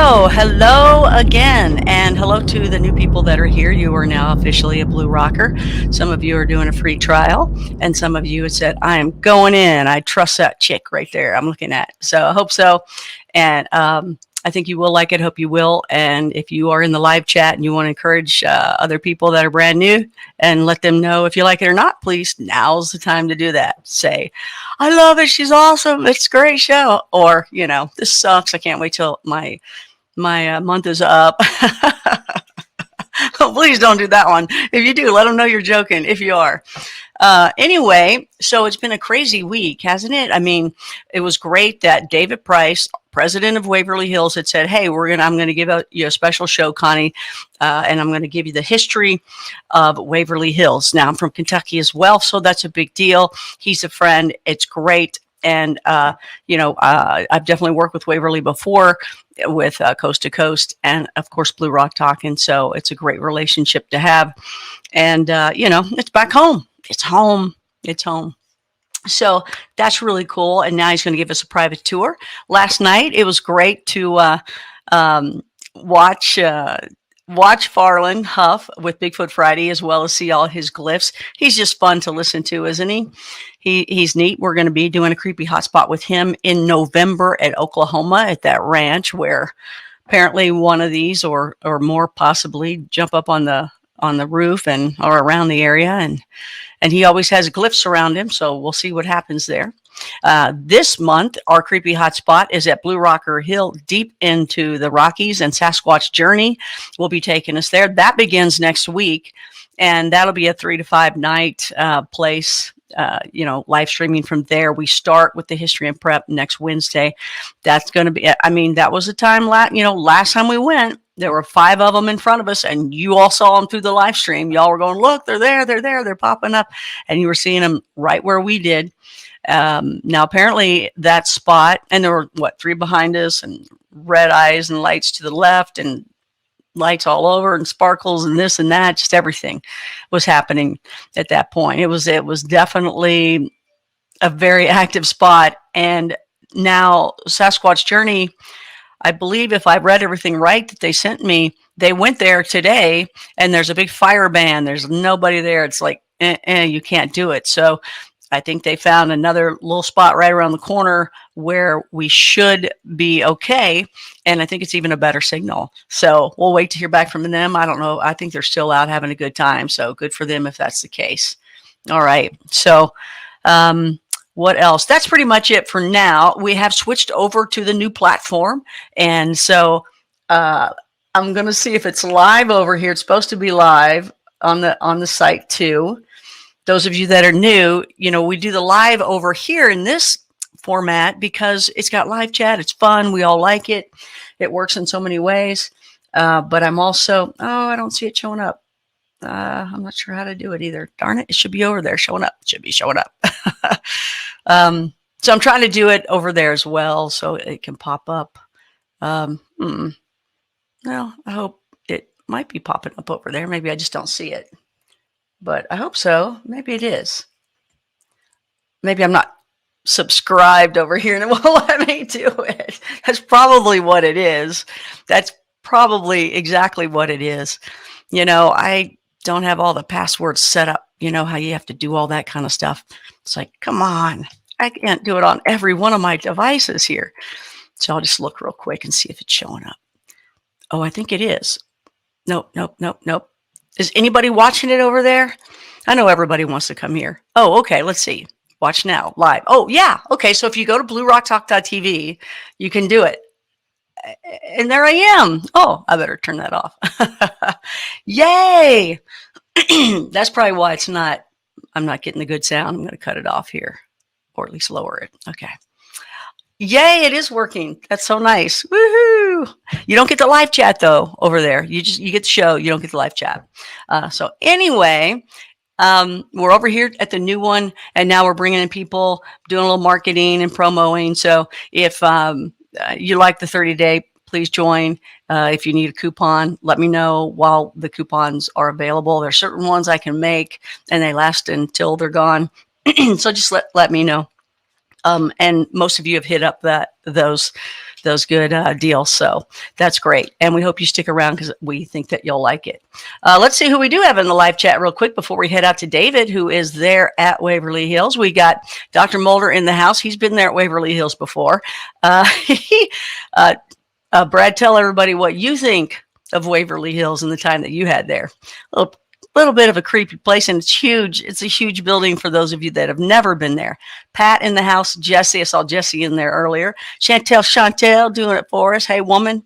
Hello again, and hello to the new people that are here. You are now officially a Blue Rocker. Some of you are doing a free trial, and some of you have said, I am going in. I trust that chick right there I'm looking at. So I hope so. And I think you will like it. Hope you will. And if you are in the live chat and you want to encourage other people that are brand new and let them know if you like it or not, please, now's the time to do that. Say, I love it. She's awesome. It's a great show. Or, this sucks. I can't wait till my month is up. Oh, please don't do that one. If you do, let them know you're joking. If you are. Anyway, so it's been a crazy week, hasn't it? I mean, it was great that David Price, president of Waverly Hills, had said, "Hey, I'm going to give you a special show, Connie, and I'm going to give you the history of Waverly Hills." Now, I'm from Kentucky as well, so that's a big deal. He's a friend. It's great. And, I've definitely worked with Waverly before with Coast to Coast and, of course, Blue Rock Talking. So it's a great relationship to have. And, it's back home. It's home. It's home. So that's really cool. And now he's going to give us a private tour. Last night, it was great to watch Farland Huff with Bigfoot Friday, as well as see all his glyphs. He's just fun to listen to, isn't he? He's neat. We're going to be doing a Creepy Hotspot with him in November at Oklahoma at that ranch where apparently one of these or more possibly jump up on the roof or around the area. And he always has glyphs around him. So we'll see what happens there. This month, our Creepy Hotspot is at Blue Rocker Hill, deep into the Rockies, and Sasquatch Journey will be taking us there. That begins next week, and that'll be a 3 to 5 night place. Live streaming from there. We start with the history and prep next Wednesday. That's going to be, that was a time, last time we went, there were 5 of them in front of us, and you all saw them through the live stream. Y'all were going, look, they're there, they're popping up, and you were seeing them right where we did. Now, apparently that spot, and there were 3 behind us, and red eyes and lights to the left, and lights all over, and sparkles, and this and that, just everything was happening at that point. It was definitely a very active spot. And now Sasquatch Journey, I believe, if I read everything right that they sent me, they went there today, and there's a big fire ban. There's nobody there. It's like, you can't do it. So I think they found another little spot right around the corner where we should be okay. And I think it's even a better signal. So we'll wait to hear back from them. I don't know. I think they're still out having a good time. So good for them if that's the case. All right. So what else? That's pretty much it for now. We have switched over to the new platform. And so I'm going to see if it's live over here. It's supposed to be live on the site too. Those of you that are new, we do the live over here in this format because it's got live chat. It's fun. We all like it. It works in so many ways. But I'm also, I don't see it showing up. I'm not sure how to do it either. Darn it. It should be over there showing up. It should be showing up. So I'm trying to do it over there as well so it can pop up. Well, I hope it might be popping up over there. Maybe I just don't see it. But I hope so. Maybe it is. Maybe I'm not subscribed over here and it won't let me do it. That's probably what it is. That's probably exactly what it is. I don't have all the passwords set up. How you have to do all that kind of stuff. It's like, come on. I can't do it on every one of my devices here. So I'll just look real quick and see if it's showing up. Oh, I think it is. Nope. Is anybody watching it over there? I know everybody wants to come here. Oh, okay. Let's see. Watch now, live. Oh, yeah. Okay. So if you go to bluerocktalk.tv, you can do it. And there I am. Oh, I better turn that off. Yay. That's probably why I'm not getting the good sound. I'm going to cut it off here, or at least lower it. Okay. Yay, it is working. That's so nice. Woohoo! You don't get the live chat though over there. You get the show. You don't get the live chat. So anyway, we're over here at the new one, and now we're bringing in people, doing a little marketing and promoting. So if you like the 30-day, please join. If you need a coupon, let me know while the coupons are available. There are certain ones I can make, and they last until they're gone. So just let me know. And most of you have hit up those good deals. So that's great. And we hope you stick around because we think that you'll like it. Let's see who we do have in the live chat real quick before we head out to David, who is there at Waverly Hills. We got Dr. Mulder in the house. He's been there at Waverly Hills before. Uh, Brad, tell everybody what you think of Waverly Hills and the time that you had there. Little bit of a creepy place, and it's huge. It's a huge building for those of you that have never been there. Pat in the house, Jesse. I saw Jesse in there earlier. Chantel doing it for us. Hey, woman.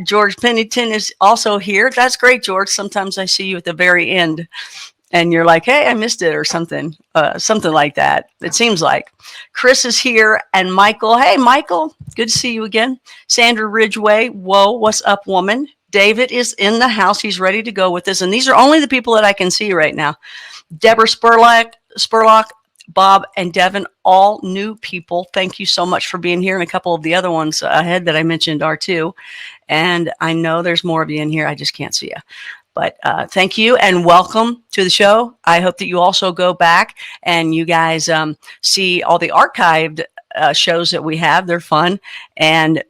George Pennington is also here. That's great, George. Sometimes I see you at the very end and you're like, hey, I missed it or something like that. It seems like Chris is here and Michael. Hey, Michael, good to see you again. Sandra Ridgway. Whoa, what's up, woman? David is in the house. He's ready to go with us. And these are only the people that I can see right now. Deborah Spurlock, Bob, and Devin, all new people. Thank you so much for being here. And a couple of the other ones ahead that I mentioned are too. And I know there's more of you in here. I just can't see you. But thank you and welcome to the show. I hope that you also go back and you guys see all the archived shows that we have. They're fun. And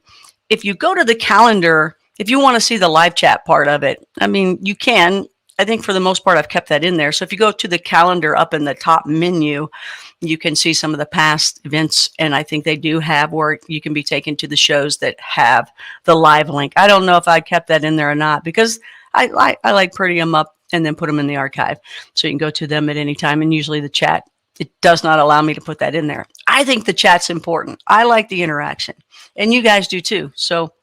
if you go to the calendar, if you want to see the live chat part of it, I mean, you can. I think for the most part, I've kept that in there. So if you go to the calendar up in the top menu, you can see some of the past events. And I think they do have where you can be taken to the shows that have the live link. I don't know if I kept that in there or not because I like pretty them up and then put them in the archive. So you can go to them at any time. And usually the chat, it does not allow me to put that in there. I think the chat's important. I like the interaction. And you guys do too. So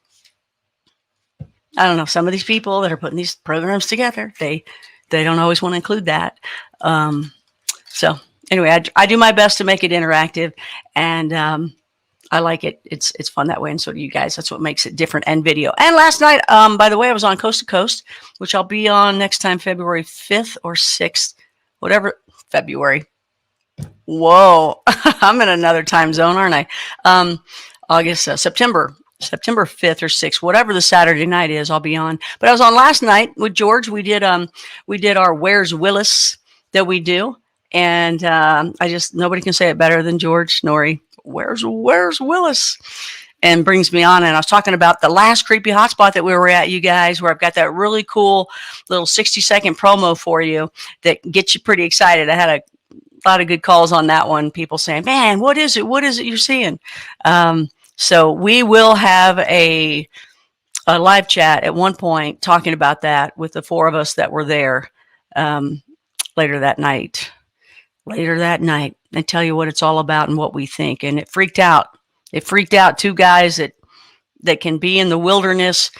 I don't know, some of these people that are putting these programs together, they don't always want to include that. So anyway, I do my best to make it interactive, and I like it. It's fun that way, and so do you guys. That's what makes it different and video. And last night, by the way, I was on Coast to Coast, which I'll be on next time, February 5th or 6th, whatever, February. Whoa, I'm in another time zone, aren't I? September 5th or 6th, whatever the Saturday night is, I'll be on. But I was on last night with George. We did our Where's Willis that we do. And nobody can say it better than George Norrie. Where's Willis? And brings me on. And I was talking about the last Creepy Hotspot that we were at, you guys, where I've got that really cool little 60-second promo for you that gets you pretty excited. I had a lot of good calls on that one. People saying, man, what is it? What is it you're seeing? So we will have a live chat at one point talking about that with the four of us that were there later that night. And tell you what it's all about and what we think. And it freaked out. Two guys that can be in the wilderness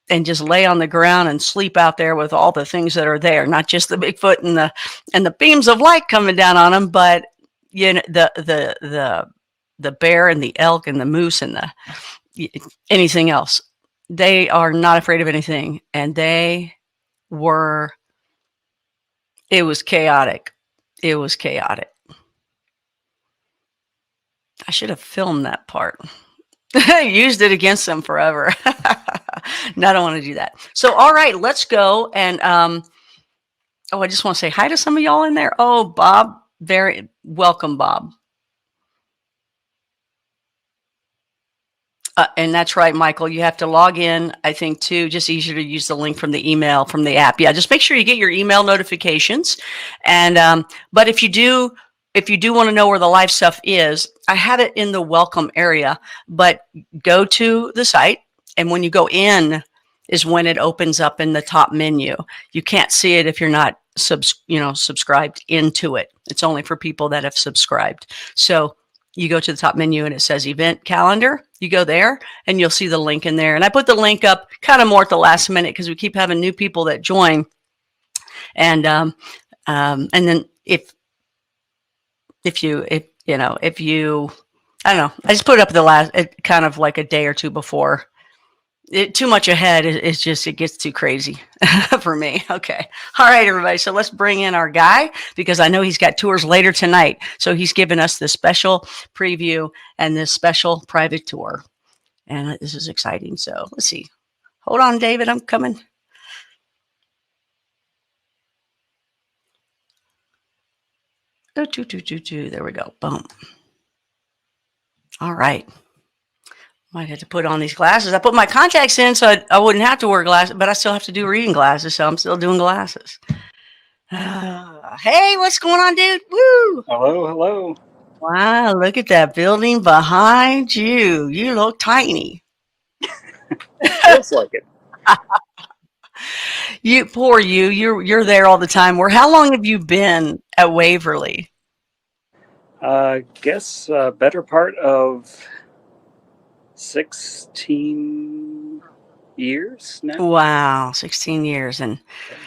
and just lay on the ground and sleep out there with all the things that are there, not just the Bigfoot and the beams of light coming down on them, but you know the bear and the elk and the moose and anything else. They are not afraid of anything, and it was chaotic. I should have filmed that part. Used it against them forever. No, I don't want to do that. So, all right, let's go. And I just want to say hi to some of y'all in there. Oh, Bob, very welcome, Bob. And that's right, Michael. You have to log in, I think, too. Just easier to use the link from the email from the app. Yeah, just make sure you get your email notifications. And but if you do want to know where the live stuff is, I have it in the welcome area. But go to the site, and when you go in, is when it opens up in the top menu. You can't see it if you're not subscribed into it. It's only for people that have subscribed. So you go to the top menu and it says event calendar. You go there and you'll see the link in there. And I put the link up kind of more at the last minute because we keep having new people that join. And then if you I don't know, I just put it up kind of like a day or two before. Too much ahead is just, it gets too crazy for me. Okay. All right, everybody. So let's bring in our guy because I know he's got tours later tonight. So he's given us this special preview and this special private tour. And this is exciting. So let's see. Hold on, David. I'm coming. There we go. Boom. All right. Might have to put on these glasses. I put my contacts in so I wouldn't have to wear glasses, but I still have to do reading glasses, so I'm still doing glasses. Hey, what's going on, dude? Woo! Hello, hello. Wow, look at that building behind you. You look tiny. Feels like it. You poor you. You're there all the time. Where how long have you been at Waverly? Guess better part of 16 years now. Wow, 16 years. And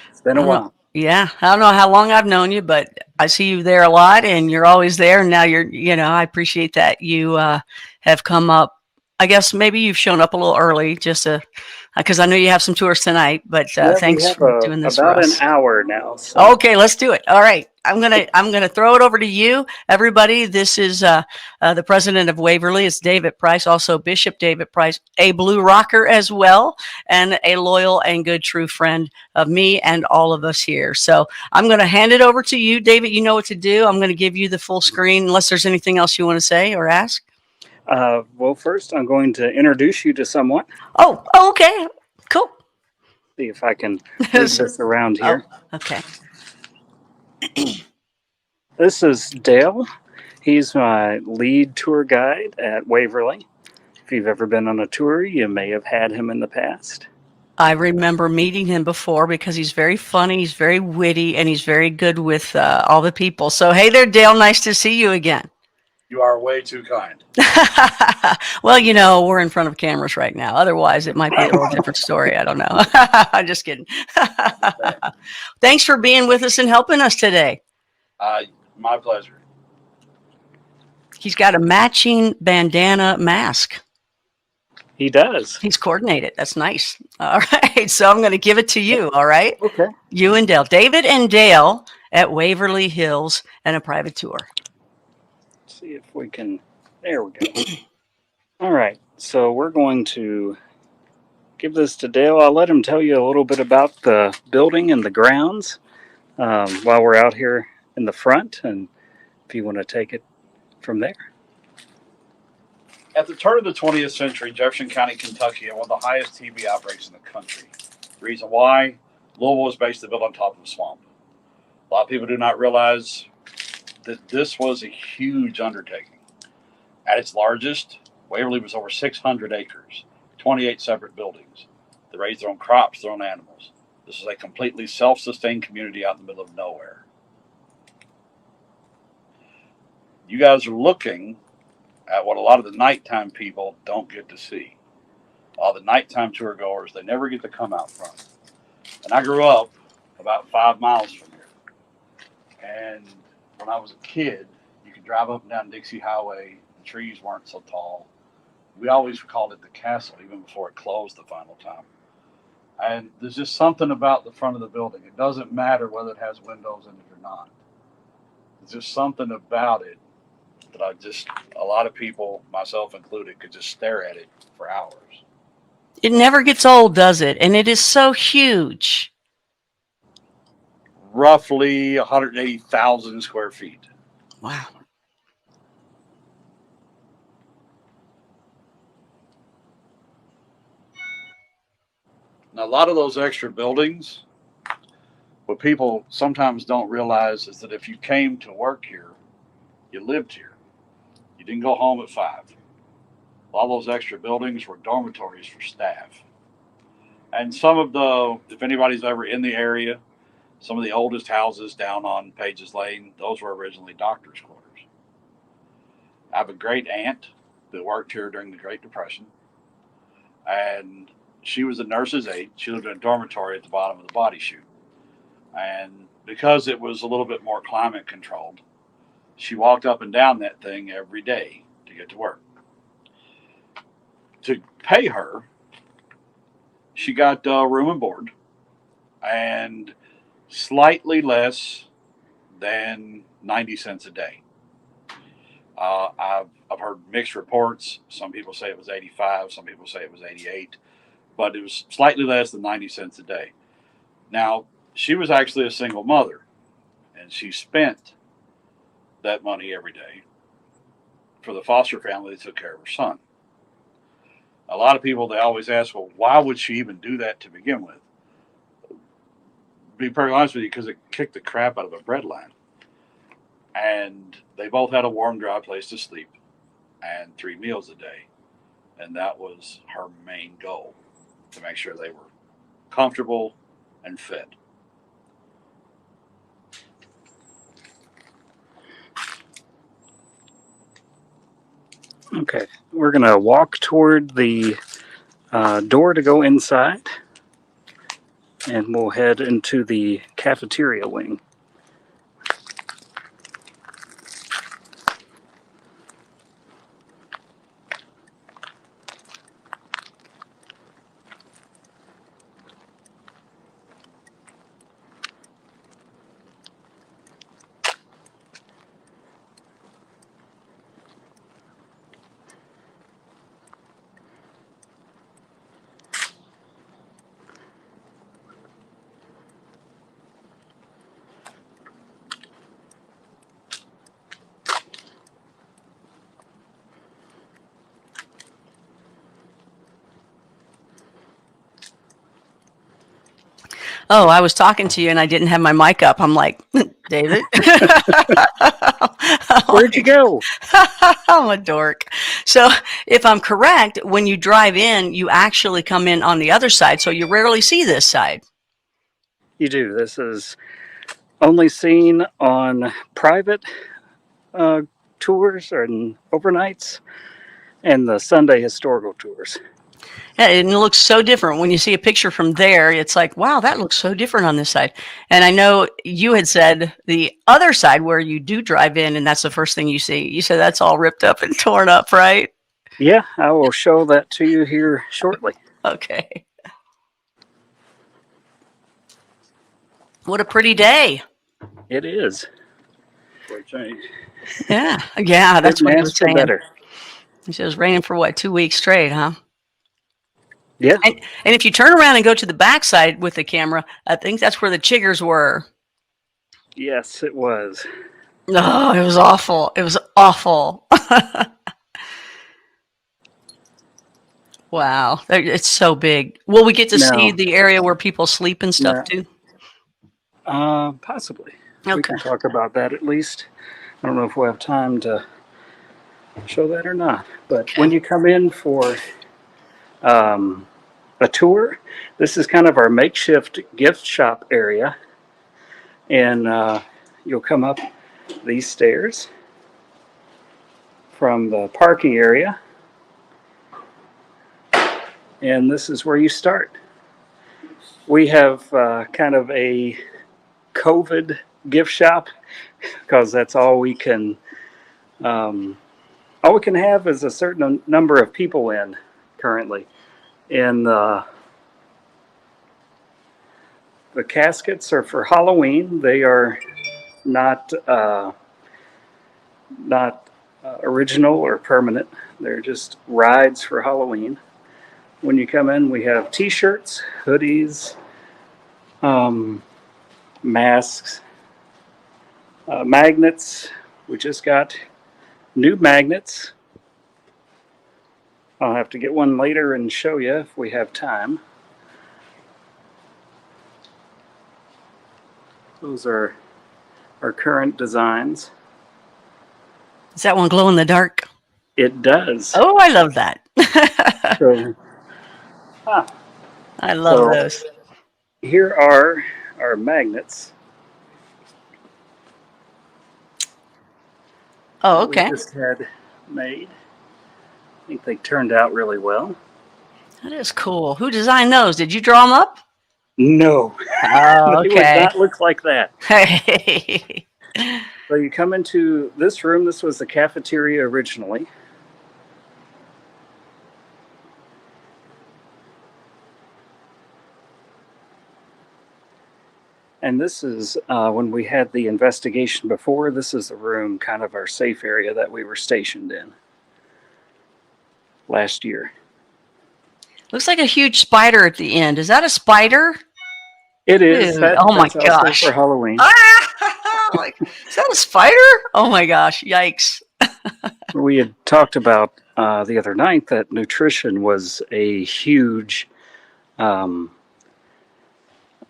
It's been I a don't know. while. Yeah, I don't know how long I've known you, but I see you there a lot, and you're always there. And now I appreciate that you have come up. I guess maybe you've shown up a little early, just to because I know you have some tours tonight. But Yeah, we thanks have for doing this for about an us. hour now. So Okay, let's do it. All right, I'm gonna throw it over to you, everybody. This is the president of Waverly. It's David Price, also Bishop David Price, a blue rocker as well, and a loyal and good true friend of me and all of us here. So I'm gonna hand it over to you, David. You know what to do. I'm gonna give you the full screen, unless there's anything else you want to say or ask. well, first I'm going to introduce you to someone. Oh, okay, cool. See if I can move this around Oh, here. okay. This is Dale. He's my lead tour guide at Waverly. If you've ever been on a tour, you may have had him in the past. I remember meeting him before because he's very funny, he's very witty, and he's very good with all the people. So, hey there, Dale. Nice to see you again. You are way too kind. Well, we're in front of cameras right now. Otherwise, it might be a little different story. I don't know. I'm just kidding. Thanks for being with us and helping us today. My pleasure. He's got a matching bandana mask. He does. He's coordinated. That's nice. All right. So I'm going to give it to you. All right. Okay. You and Dale. David and Dale at Waverly Hills and a private tour. Let's see if we can. There we go. All right. So we're going to give this to Dale. I'll let him tell you a little bit about the building and the grounds while we're out here in the front, and if you want to take it from there. At the turn of the 20th century, Jefferson County, Kentucky had one of the highest TB outbreaks in the country. The reason why? Louisville was basically built on top of a swamp. A lot of people do not realize that this was a huge undertaking. At its largest, Waverly was over 600 acres, 28 separate buildings. They raised their own crops, their own animals. This is a completely self-sustained community out in the middle of nowhere. You guys are looking at what a lot of the nighttime people don't get to see. All the nighttime tour goers, they never get to come out front. And I grew up about 5 miles from here. And when I was a kid, you could drive up and down Dixie Highway. The trees weren't so tall. We always called it the castle, even before it closed the final time. And there's just something about the front of the building. It doesn't matter whether it has windows in it or not. There's just something about it that a lot of people, myself included, could just stare at it for hours. It never gets old, does it? And it is so huge. Roughly 180,000 square feet. Wow. Now, a lot of those extra buildings, what people sometimes don't realize is that if you came to work here, you lived here. You didn't go home at 5. All those extra buildings were dormitories for staff. And if anybody's ever in the area, some of the oldest houses down on Pages Lane, those were originally doctors' quarters. I have a great aunt that worked here during the Great Depression, and she was a nurse's aide. She lived in a dormitory at the bottom of the body chute. And because it was a little bit more climate controlled, she walked up and down that thing every day to get to work. To pay her, she got room and board and slightly less than 90 cents a day. I've heard mixed reports. Some people say it was 85, some people say it was 88, but it was slightly less than 90 cents a day. Now, she was actually a single mother, and she spent that money every day for the foster family that took care of her son. A lot of people, they always ask, well, why would she even do that to begin with? Be perfectly honest with you, because it kicked the crap out of a breadline. And they both had a warm, dry place to sleep and 3 meals a day. And that was her main goal, to make sure they were comfortable and fed. Okay, we're going to walk toward the door to go inside, and we'll head into the cafeteria wing. Oh, I was talking to you and I didn't have my mic up. I'm like, David, Where'd you go? I'm a dork. So if I'm correct, when you drive in, you actually come in on the other side. So you rarely see this side. You do. This is only seen on private tours and overnights and the Sunday historical tours. Yeah, and it looks so different when you see a picture from there. It's like, wow, that looks so different on this side. And I know you had said the other side where you do drive in, and that's the first thing you see. You said that's all ripped up and torn up, right? Yeah, I will show that to you here shortly. Okay. What a pretty day. It is. For a change. Yeah, that's what he was saying. Better. He said it was raining for what, 2 weeks straight, huh? Yeah. And if you turn around and go to the backside with the camera, I think that's where the chiggers were. Yes, it was. Oh, it was awful. It was awful. Wow. It's so big. Will we get to see the area where people sleep and stuff too? Possibly. Okay. We can talk about that at least. I don't know if we'll have time to show that or not. But when you come in for a tour, this is kind of our makeshift gift shop area. And you'll come up these stairs from the parking area. And this is where you start. We have kind of a COVID gift shop because that's all we can have is a certain number of people in currently. And the caskets are for Halloween. They are not original or permanent. They're just rides for Halloween. When you come in, we have t-shirts, hoodies, masks, magnets. We just got new magnets. I'll have to get one later and show you if we have time. Those are our current designs. Is that one glow in the dark? It does. Oh, I love that. So, I love those. Here are our magnets. Oh, okay. We just had made. I think they turned out really well. That is cool. Who designed those? Did you draw them up? No. Oh, okay. They would not look like that. Hey. So you come into this room. This was the cafeteria originally. And this is when we had the investigation before. This is the room, kind of our safe area that we were stationed in last year. Looks like a huge spider at the end. Is that a spider? It is. Oh my gosh. For Halloween. Like, is that a spider? Oh my gosh. Yikes. We had talked about the other night that nutrition was a huge um,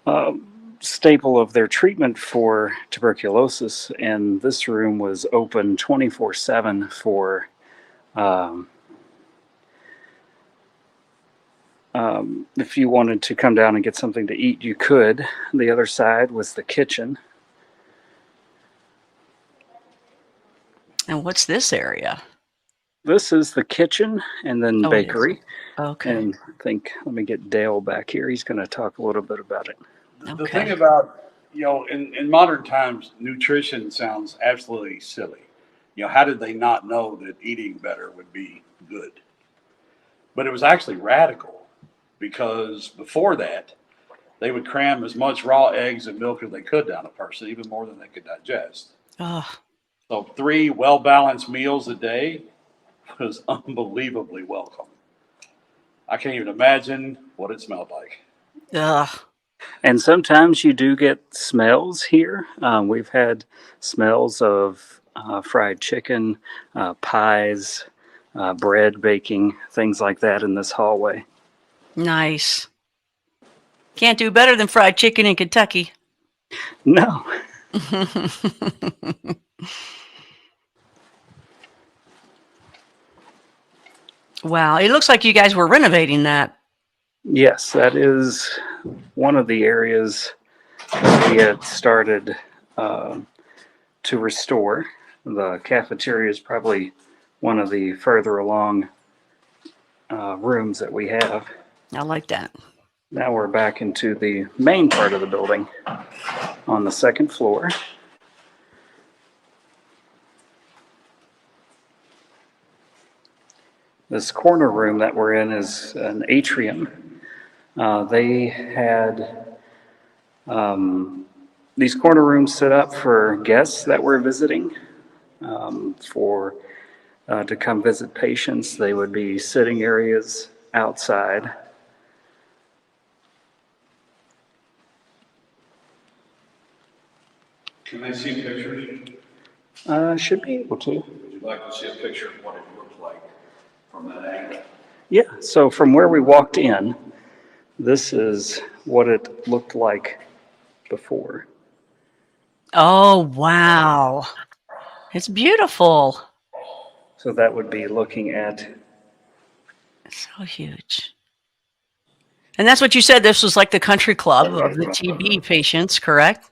uh, staple of their treatment for tuberculosis, and this room was open 24/7 for. Um, if you wanted to come down and get something to eat, you could. The other side was the kitchen. And what's this area? This is the kitchen and then Oh, it is. bakery. Okay. And I think, let me get Dale back here. He's going to talk a little bit about it. The Okay. thing about, in modern times, nutrition sounds absolutely silly. How did they not know that eating better would be good? But it was actually radical because before that, they would cram as much raw eggs and milk as they could down a person, even more than they could digest. Oh, So 3 well-balanced meals a day was unbelievably welcome. I can't even imagine what it smelled like. ugh. And sometimes you do get smells here. We've had smells of fried chicken, pies, bread baking, things like that in this hallway. Nice. Can't do better than fried chicken in Kentucky. No. Wow. It looks like you guys were renovating that. Yes, that is one of the areas that we had started to restore. The cafeteria is probably one of the further along rooms that we have. I like that. Now we're back into the main part of the building on the second floor. This corner room that we're in is an atrium. They had these corner rooms set up for guests that were visiting for to come visit patients. They would be sitting areas outside. Can they see pictures? Should be able to. Would you like to see a picture of what it looked like from that angle? Yeah, so from where we walked in, this is what it looked like before. Oh, wow. It's beautiful. So that would be looking at, It's so huge. And that's what you said. This was like the country club of the TB patients, correct?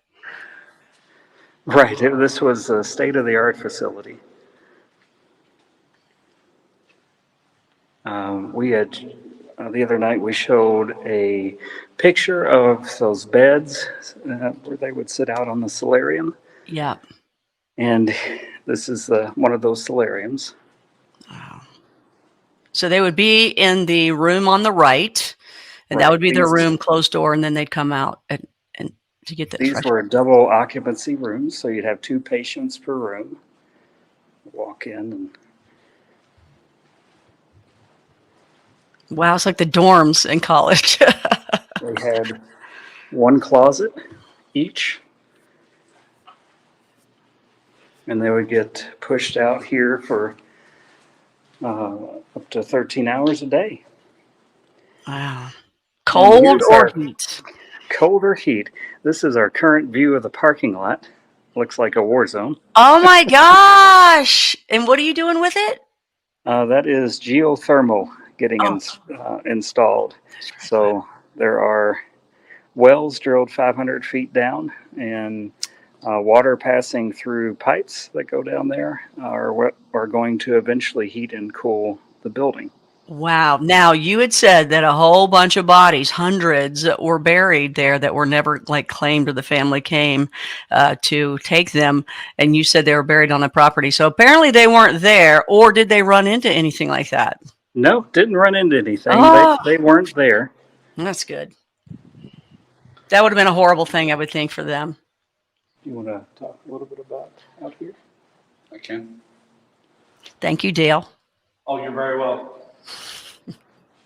right, this was a state-of-the-art facility. We had, the other night, we showed a picture of those beds where they would sit out on the solarium. Yeah. And this is one of those solariums. Wow. So they would be in the room on the right, and that Right, would be their these- room, closed door, and then they'd come out and to get the These fresh. were double occupancy rooms, so you'd have 2 patients per room. Walk in and Wow, it's like the dorms in college. they had 1 closet each. And they would get pushed out here for up to 13 hours a day. Wow. Cold here's or our- heat? Cold or heat. This is our current view of the parking lot. Looks like a war zone. Oh my gosh. And what are you doing with it? That is geothermal getting installed. So there are wells drilled 500 feet down, and water passing through pipes that go down there are what are going to eventually heat and cool the building. Wow. Now, you had said that a whole bunch of bodies, hundreds, were buried there that were never claimed, or the family came to take them. And you said they were buried on the property. So apparently they weren't there, or did they run into anything like that? No, didn't run into anything. Oh. They weren't there. That's good. That would have been a horrible thing, I would think, for them. You want to talk a little bit about out here? I can. Thank you, Dale. Oh, you're very welcome.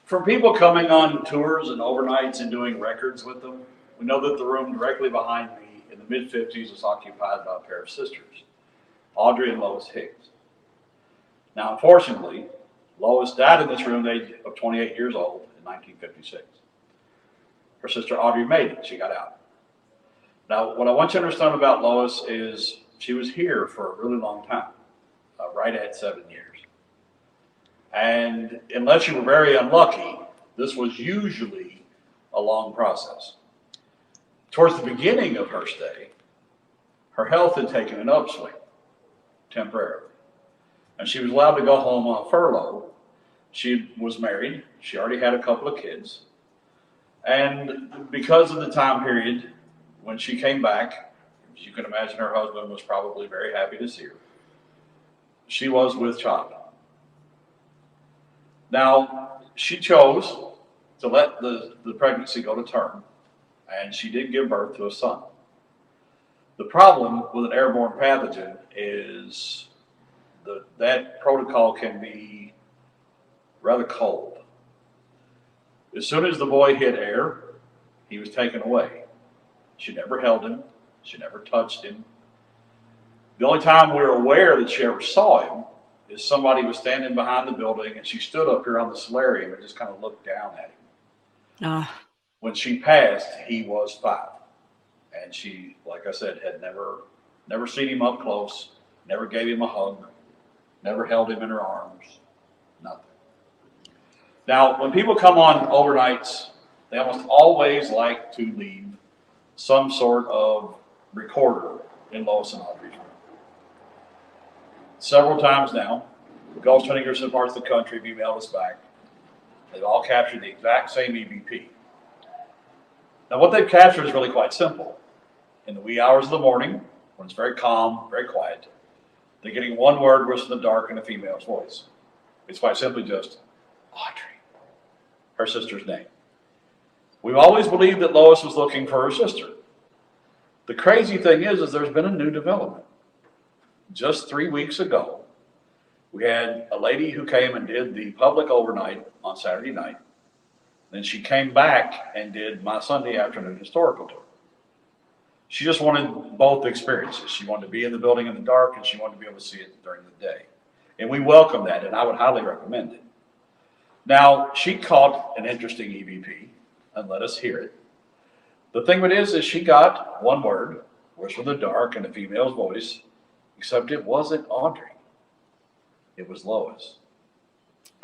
For people coming on tours and overnights and doing records with them, we know that the room directly behind me in the mid-50s was occupied by a pair of sisters, Audrey and Lois Higgs. Now, unfortunately, Lois died in this room at the age of 28 years old in 1956. Her sister Audrey made it. She got out. Now, what I want you to understand about Lois is she was here for a really long time, right at 7 years. And unless you were very unlucky, this was usually a long process. Towards the beginning of her stay, her health had taken an upswing temporarily. And she was allowed to go home on furlough. She was married. She already had a couple of kids. And because of the time period when she came back, as you can imagine, her husband was probably very happy to see her. She was with child. Now, she chose to let the pregnancy go to term, and she did give birth to a son. The problem with an airborne pathogen is that protocol can be rather cold. As soon as the boy hit air, he was taken away. She never held him. She never touched him. The only time we're aware that she ever saw him is somebody was standing behind the building and she stood up here on the solarium and just kind of looked down at him. When she passed, he was 5. And she, like I said, had never seen him up close, never gave him a hug, never held him in her arms, nothing. Now, when people come on overnights, they almost always like to leave some sort of recorder in Lois and Audrey's room. Several times now, ghost hunters in parts of the country have emailed us back. They've all captured the exact same EVP. Now, what they've captured is really quite simple. In the wee hours of the morning, when it's very calm, very quiet, they're getting one word whispered in the dark in a female's voice. It's quite simply just Audrey, her sister's name. We've always believed that Lois was looking for her sister. The crazy thing is there's been a new development. Just 3 weeks ago, we had a lady who came and did the public overnight on Saturday night. Then she came back and did my Sunday afternoon historical tour. She just wanted both experiences. She wanted to be in the building in the dark, and she wanted to be able to see it during the day. And we welcome that, and I would highly recommend it. Now, she caught an interesting EVP and let us hear it. The thing of it is she got one word, whispered in the dark in a female's voice, except it wasn't Audrey. It was Lois.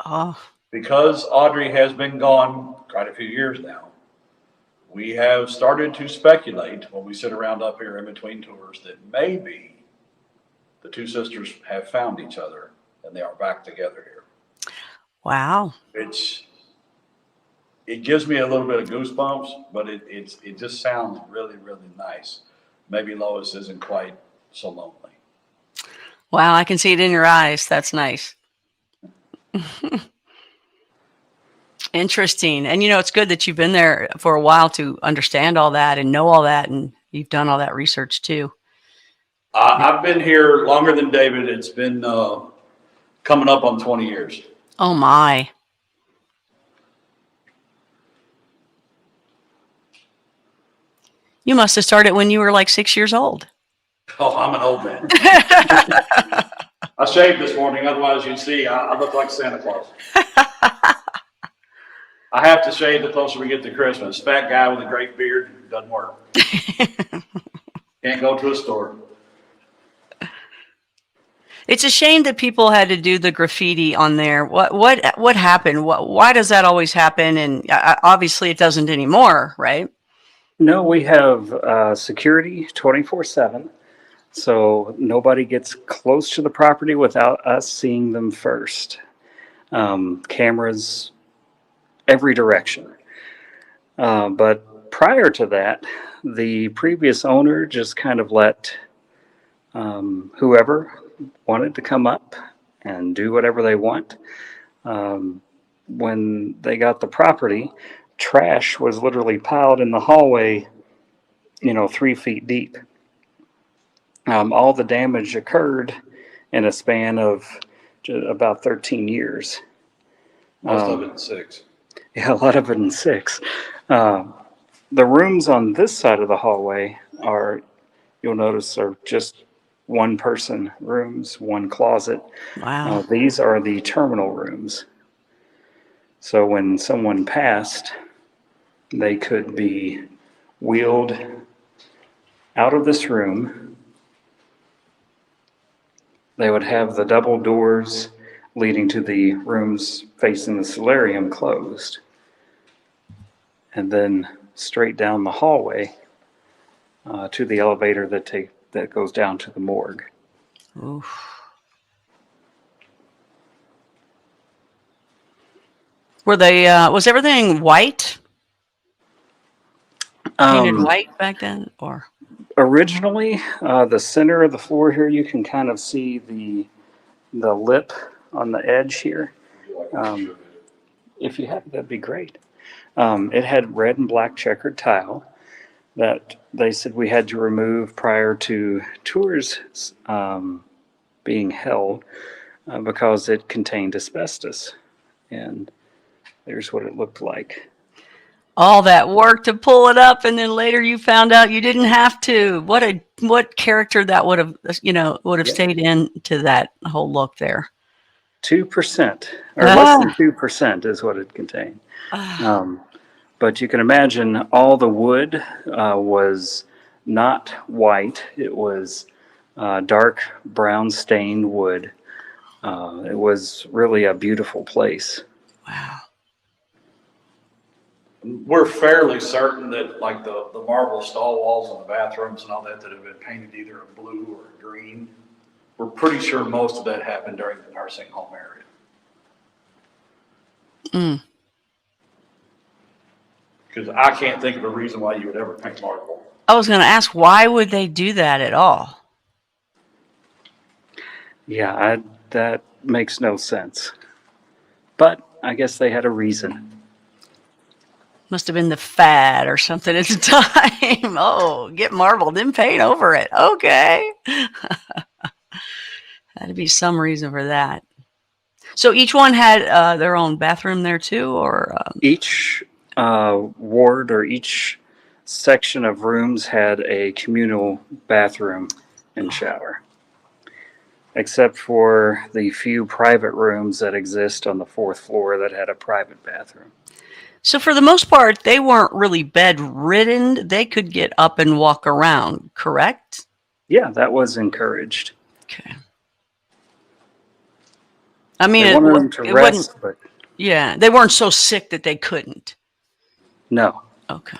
Oh. Because Audrey has been gone quite a few years now, we have started to speculate when we sit around up here in between tours that maybe the two sisters have found each other and they are back together here. Wow. It gives me a little bit of goosebumps, but it just sounds really, really nice. Maybe Lois isn't quite so lonely. Wow, I can see it in your eyes. That's nice. Interesting. And it's good that you've been there for a while to understand all that and know all that, and you've done all that research too. I've been here longer than David. It's been coming up on 20 years. Oh my. You must have started when you were like 6 years old. Oh, I'm an old man. I shaved this morning, otherwise you'd see I look like Santa Claus. I have to shave the closer we get to Christmas. Fat guy with a great beard, doesn't work. Can't go to a store. It's a shame that people had to do the graffiti on there. What happened? Why does that always happen? And obviously it doesn't anymore, right? No, we have security 24/7. So nobody gets close to the property without us seeing them first. Cameras every direction. But prior to that, the previous owner just kind of let whoever wanted to come up and do whatever they want. When they got the property, trash was literally piled in the hallway, 3 feet deep. All the damage occurred in a span of about 13 years. Most of it in 6. Yeah, a lot of it in 6. The rooms on this side of the hallway you'll notice, are just one-person rooms, one closet. Wow. These are the terminal rooms. So when someone passed, they could be wheeled out of this room. They would have the double doors leading to the rooms facing the solarium closed. And then straight down the hallway to the elevator that goes down to the morgue. Oof. Were they? Was everything white? Painted white back then, or? Originally, the center of the floor here, you can kind of see the lip on the edge here. If you have, that'd be great. It had red and black checkered tile that they said we had to remove prior to tours being held because it contained asbestos. And there's what it looked like. All that work to pull it up, and then later you found out you didn't have to. What character that would have stayed into that whole look there. 2%, or less than 2% is what it contained. But you can imagine all the wood was not white. It was dark brown stained wood. It was really a beautiful place. Wow. We're fairly certain that like the marble stall walls in the bathrooms and all that have been painted either a blue or a green, we're pretty sure most of that happened during the nursing home area. Because I can't think of a reason why you would ever paint marble. I was going to ask, why would they do that at all? Yeah, that makes no sense. But I guess they had a reason. Must have been the fad or something at the time. Oh, get marble, then paint over it. Okay. Had to be some reason for that. So each one had their own bathroom there too, or? Each ward or each section of rooms had a communal bathroom and shower, except for the few private rooms that exist on the 4th floor that had a private bathroom. So for the most part, they weren't really bedridden. They could get up and walk around, correct? Yeah, that was encouraged. Okay. I mean, they wanted them to rest, but yeah, they weren't so sick that they couldn't. No. Okay.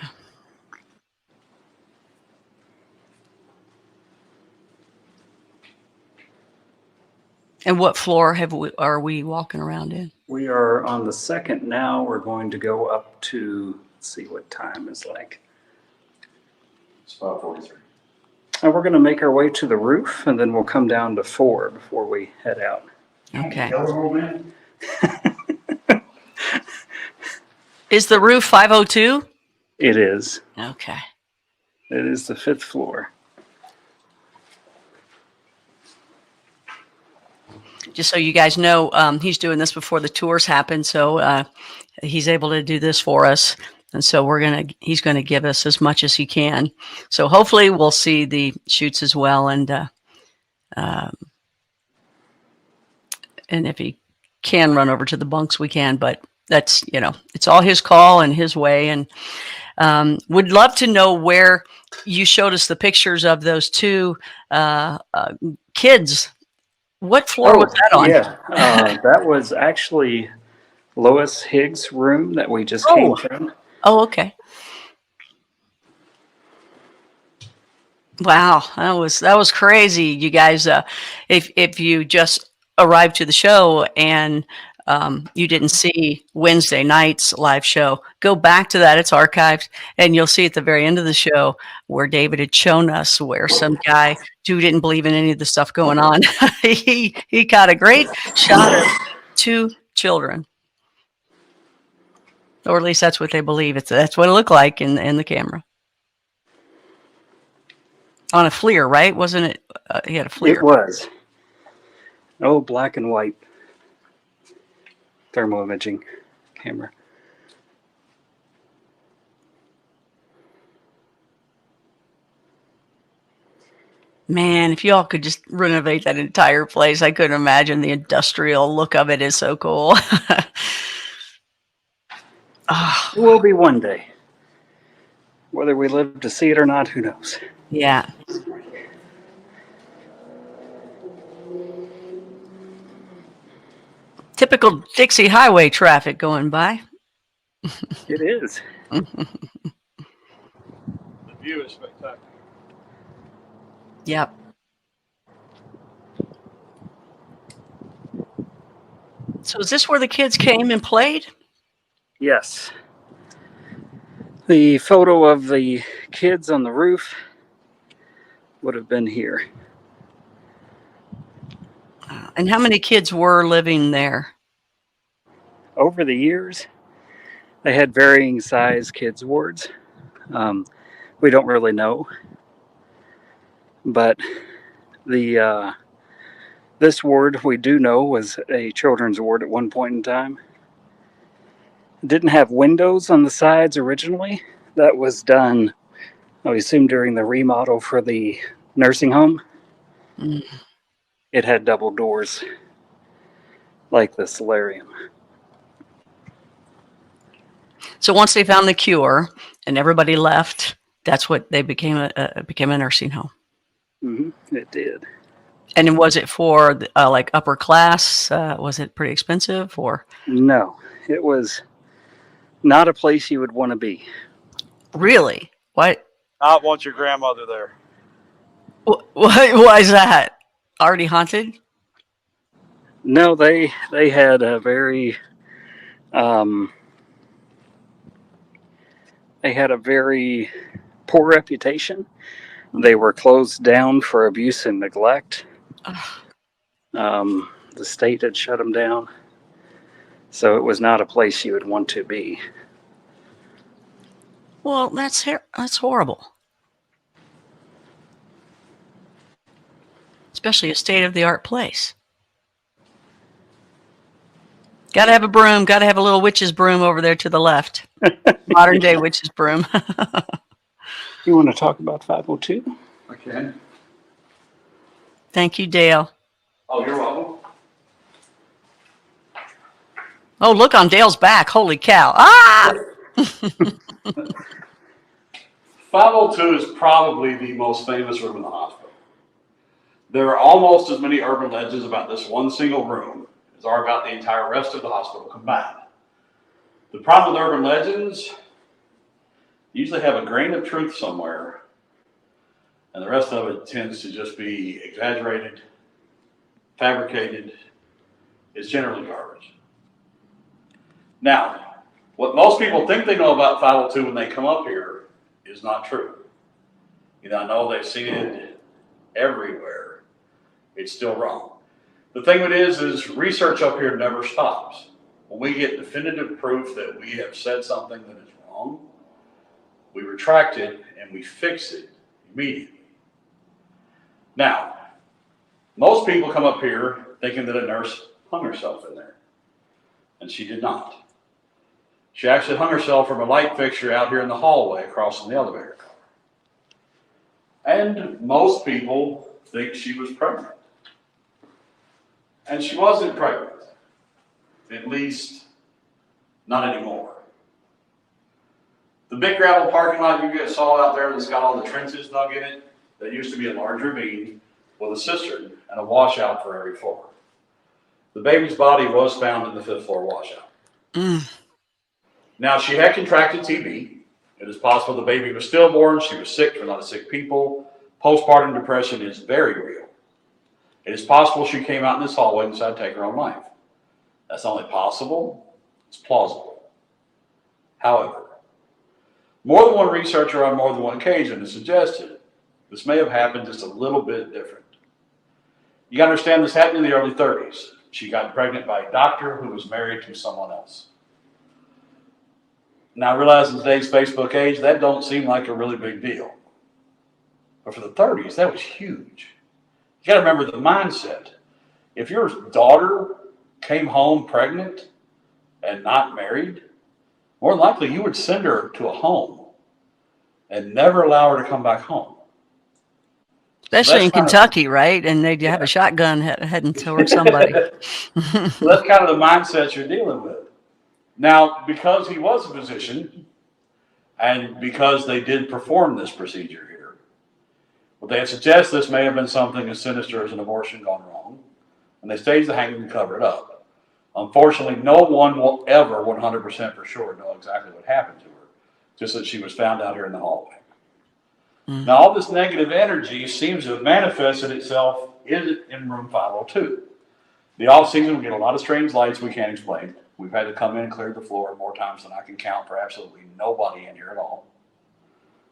And what floor are we walking around in? We are on the 2nd now. We're going to go up to, let's see what time is like. It's 5:43. And we're going to make our way to the roof, and then we'll come down to 4 before we head out. Okay. Old man. Is the roof 502? It is. Okay. It is the 5th floor. Just so you guys know, he's doing this before the tours happen, so he's able to do this for us, and so he's gonna give us as much as he can. So hopefully we'll see the shoots as well, and if he can run over to the bunks, we can. But that's it's all his call and his way, and would love to know where you showed us the pictures of those two kids. What floor was that on? Yeah, that was actually Lois Higgs' room that we just came from. Oh, okay. Wow, that was crazy, you guys. If you just arrived to the show and you didn't see Wednesday night's live show, go back to that. It's archived, and you'll see at the very end of the show where David had shown us where some guy who didn't believe in any of the stuff going on, he got a great shot of 2 children, or at least that's what they believe. That's what it looked like in the camera. On a FLIR, right? Wasn't it? He had a FLIR. It was. Oh, black and white thermal imaging camera. Man, if y'all could just renovate that entire place, I couldn't imagine. The industrial look of it is so cool. It will be one day. Whether we live to see it or not, who knows? Yeah. Typical Dixie Highway traffic going by. It is. The view is spectacular. Yep. So is this where the kids came and played? Yes. The photo of the kids on the roof would have been here. And how many kids were living there? Over the years, they had varying size kids' wards. We don't really know. But the this ward we do know was a children's ward at one point in time. It didn't have windows on the sides originally. That was done, I assume, during the remodel for the nursing home. Mm. It had double doors like the solarium. So once they found the cure and everybody left, that's what they became a nursing home. It did. And was it for like upper class? Was it pretty expensive or? No, it was not a place you would want to be. Really? What? Not want your grandmother there. Why is that? Already haunted? No, they had a very poor reputation. They were closed down for abuse and neglect. The state had shut them down, so it was not a place you would want to be. Well, that's horrible. Especially a state-of-the-art place. Got to have a broom. Got to have a little witch's broom over there to the left. Modern day witch's broom. You want to talk about 502? I can. Thank you, Dale. Oh, you're welcome. Oh, look on Dale's back. Holy cow. Ah! 502 is probably the most famous room in the hospital. There are almost as many urban legends about this one single room as are about the entire rest of the hospital combined. The problem with urban legends usually have a grain of truth somewhere, and the rest of it tends to just be exaggerated, fabricated. It's generally garbage. Now, what most people think they know about 502 when they come up here is not true. I know they've seen it everywhere. It's still wrong. The thing of it is research up here never stops. When we get definitive proof that we have said something that is wrong, we retract it and we fix it immediately. Now, most people come up here thinking that a nurse hung herself in there, and she did not. She actually hung herself from a light fixture out here in the hallway across from the elevator car. And most people think she was pregnant. And she wasn't pregnant. At least, not anymore. The big gravel parking lot you guys saw out there that's got all the trenches dug in it, that used to be a large ravine with a cistern and a washout for every floor. The baby's body was found in the 5th floor washout. Now, she had contracted TB. It is possible the baby was stillborn. She was sick. We're not sick people. Postpartum depression is very real. It is possible she came out in this hallway and decided to take her own life. That's not only possible, it's plausible. However, more than one researcher on more than one occasion has suggested this may have happened just a little bit different. You got to understand this happened in the early 30s. She got pregnant by a doctor who was married to someone else. Now, I realize in today's Facebook age, that don't seem like a really big deal. But for the 30s, that was huge. You got to remember the mindset. If your daughter came home pregnant and not married, more than likely you would send her to a home and never allow her to come back home. Especially in kind of Kentucky, right? And they'd have a shotgun heading towards somebody. so that's kind of the mindset you're dealing with. Now, because he was a physician, and because they did perform this procedure here, well, they suggest this may have been something as sinister as an abortion gone wrong, and they staged the hanging to cover it up. Unfortunately, no one will ever 100% for sure know exactly what happened to her, just that she was found out here in the hallway. Mm. Now, all this negative energy seems to have manifested itself in room 502. The off season, we get a lot of strange lights we can't explain. We've had to come in and clear the floor more times than I can count for absolutely nobody in here at all.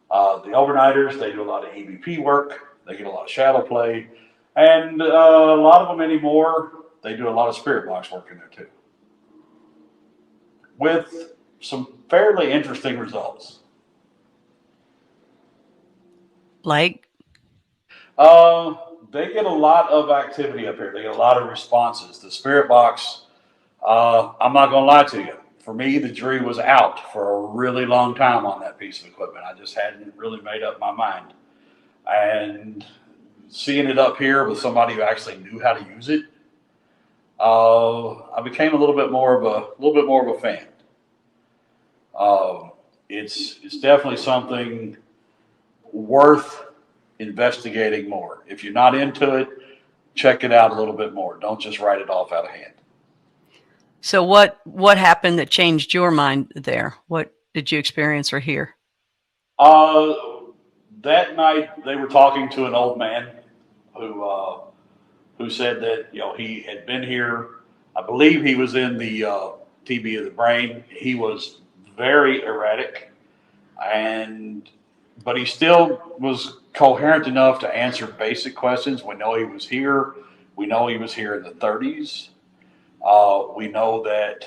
The overnighters, they do a lot of EVP work. They get a lot of shadow play. And a lot of them anymore, they do a lot of spirit box work in there too. With some fairly interesting results. Like? They get a lot of activity up here. They get a lot of responses. The spirit box, I'm not going to lie to you. For me, the jury was out for a really long time on that piece of equipment. I just hadn't really made up my mind. And seeing it up here with somebody who actually knew how to use it, I became a little bit more of a fan. It's definitely something worth investigating more. If you're not into it, check it out a little bit more. Don't just write it off out of hand. So what happened that changed your mind there? What did you experience or hear? That night they were talking to an old man who said that he had been here. I believe he was in the TB of the brain. He was very erratic, but he still was coherent enough to answer basic questions. We know he was here. We know he was here in the 30s. We know that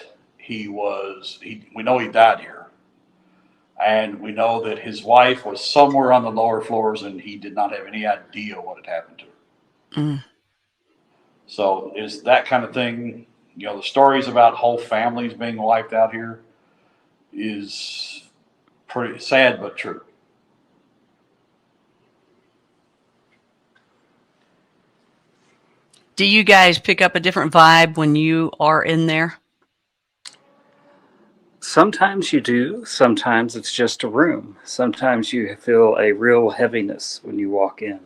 we know he died here. And we know that his wife was somewhere on the lower floors and he did not have any idea what had happened to her. Mm. So it's that kind of thing. The stories about whole families being wiped out here is pretty sad, but true. Do you guys pick up a different vibe when you are in there? Sometimes you do. Sometimes it's just a room. Sometimes you feel a real heaviness when you walk in.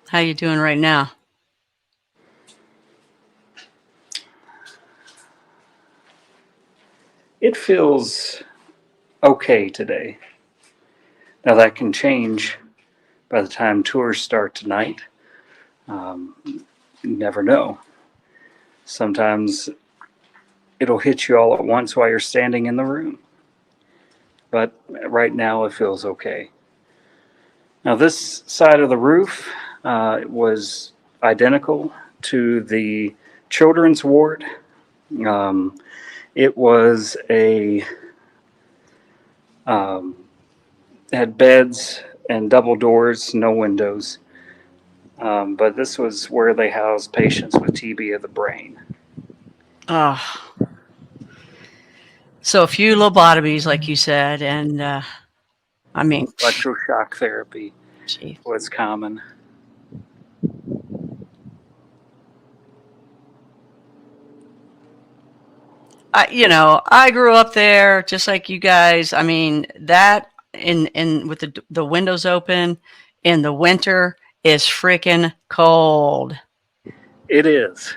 How you doing right now? It feels okay today. Now that can change by the time tours start tonight. You never know. Sometimes it'll hit you all at once while you're standing in the room. But right now it feels okay. Now this side of the roof was identical to the children's ward. It was had beds and double doors, no windows. But this was where they housed patients with TB of the brain. Oh. So a few lobotomies, like you said, and Electroshock therapy gee. was common. I grew up there just like you guys. I mean, that in with the windows open in the winter is freaking cold. It is.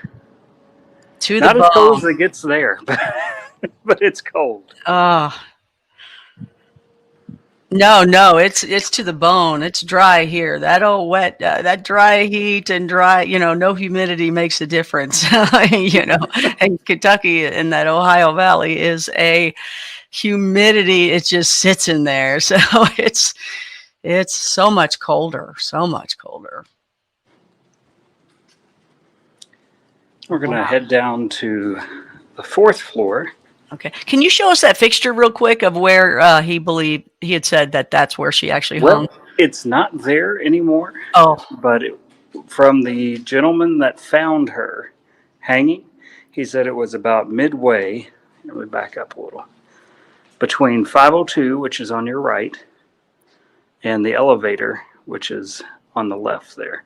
To Not the as cold bone. as it gets there, but it's cold. No, it's to the bone. It's dry here. That old wet, that dry heat and dry, no humidity makes a difference. And Kentucky in that Ohio Valley is a humidity. It just sits in there. So it's so much colder, so much colder. We're going to head down to the 4th floor. Okay. Can you show us that fixture real quick of where he had said that's where she actually hung? Well, it's not there anymore. Oh. But from the gentleman that found her hanging, he said it was about midway. Let me back up a little. Between 502, which is on your right, and the elevator, which is on the left there.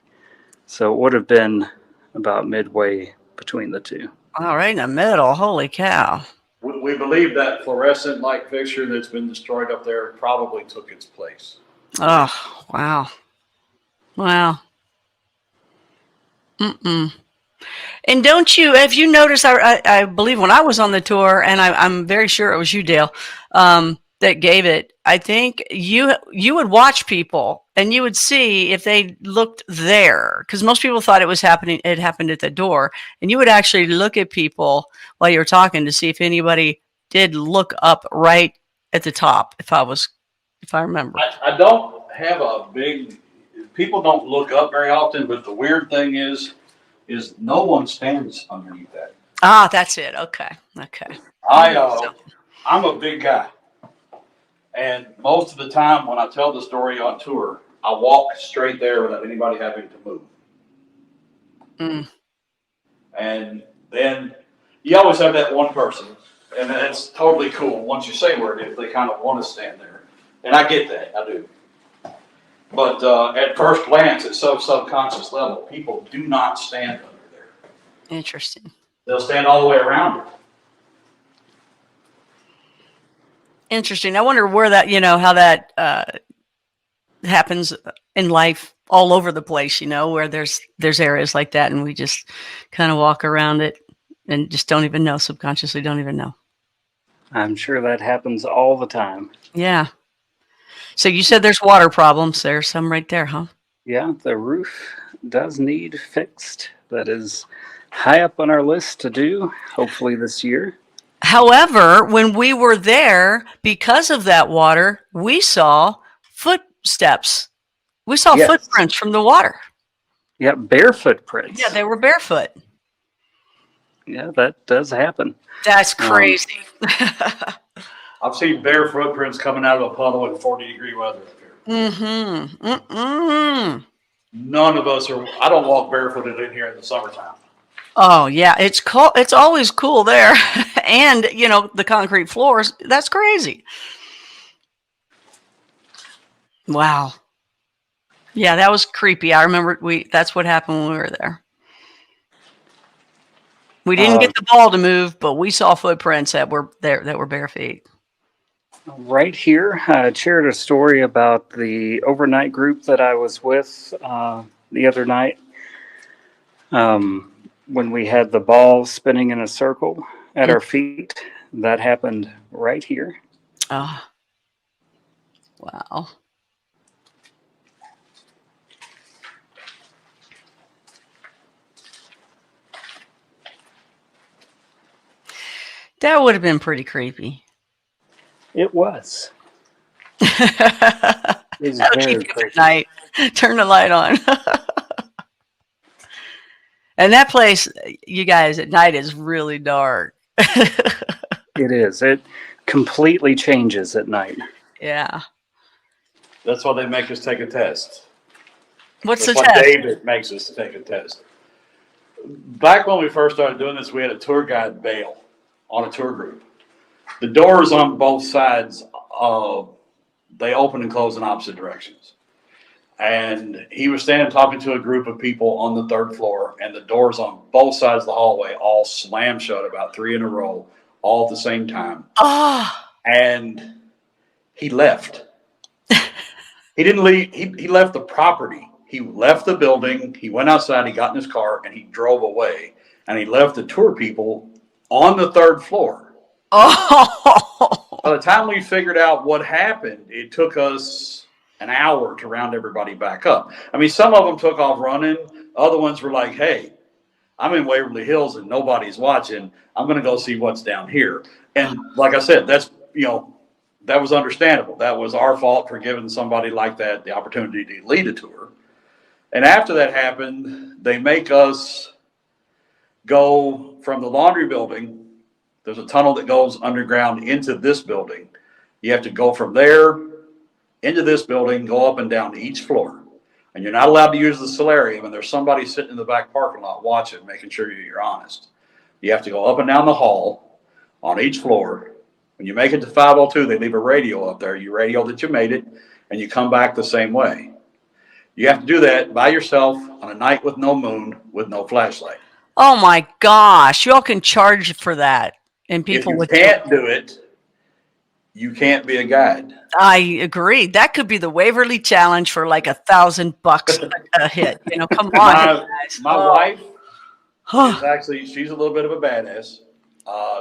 So it would have been about midway between the two. All right, in the middle. Holy cow. We believe that fluorescent light fixture that's been destroyed up there probably took its place. Oh, wow. Wow. Mm-mm. And have you noticed, I believe when I was on the tour, and I'm very sure it was you, Dale, that gave it, I think you would watch people and you would see if they looked there, because most people thought it happened at the door, and you would actually look at people while you were talking to see if anybody did look up right at the top, if I remember. I don't have people don't look up very often, but the weird thing is no one stands underneath that. Ah, that's it. Okay. I'm a big guy. And most of the time when I tell the story on tour, I walk straight there without anybody having to move. Mm. And then you always have that one person, and that's totally cool. Once you say where it is, they kind of want to stand there. And I get that, I do. But at first glance, at subconscious level, people do not stand under there. Interesting. They'll stand all the way around it. Interesting. I wonder where that, how that happens in life all over the place, where there's areas like that and we just kind of walk around it and just don't even know, subconsciously don't even know. I'm sure that happens all the time. Yeah. So you said there's water problems. There's some right there, huh? Yeah, the roof does need fixed. That is high up on our list to do, hopefully this year. However, when we were there, because of that water, we saw footsteps. We saw footprints from the water. Yeah, barefoot prints. Yeah, they were barefoot. Yeah, that does happen. That's crazy. I've seen bare footprints coming out of a puddle in 40-degree weather up here. Mm-hmm. Mm-mm. None of us I don't walk barefooted in here in the summertime. Oh yeah, it's cool. It's always cool there, and the concrete floors. That's crazy. Wow. Yeah, that was creepy. I remember that's what happened when we were there. We didn't get the ball to move, but we saw footprints that were there that were bare feet. Right here, I shared a story about the overnight group that I was with the other night. When we had the ball spinning in a circle at our feet, that happened right here. Oh, wow. That would have been pretty creepy. It was. It was very creepy. At night. Turn the light on. And that place, you guys, at night is really dark. It is. It completely changes at night. Yeah. That's why they make us take a test. What's That's the why test? David makes us take a test. Back when we first started doing this, we had a tour guide bail on a tour group. The doors on both sides, they open and close in opposite directions. And he was standing talking to a group of people on the third floor, and the doors on both sides of the hallway all slammed shut about 3 in a row, all at the same time. Oh. And he left. He didn't leave. He left the property. He left the building. He went outside. He got in his car and he drove away. And he left the tour people on the third floor. Oh. By the time we figured out what happened, it took us an hour to round everybody back up. I mean, some of them took off running. Other ones were like, hey, I'm in Waverly Hills and nobody's watching. I'm going to go see what's down here. And like I said, that's, that was understandable. That was our fault for giving somebody like that the opportunity to lead a tour. And after that happened, they make us go from the laundry building. There's a tunnel that goes underground into this building. You have to go from there into this building, go up and down to each floor. And you're not allowed to use the solarium, and there's somebody sitting in the back parking lot watching, making sure you're honest. You have to go up and down the hall on each floor. When you make it to 502, they leave a radio up there. You radio that you made it, and you come back the same way. You have to do that by yourself on a night with no moon, with no flashlight. Oh my gosh, you all can charge for that, and If people you would can't do it, you can't be a guide. I agree. That could be the Waverly challenge for like $1,000 a hit. You know, come on, guys. My Oh. wife is actually, she's a little bit of a badass.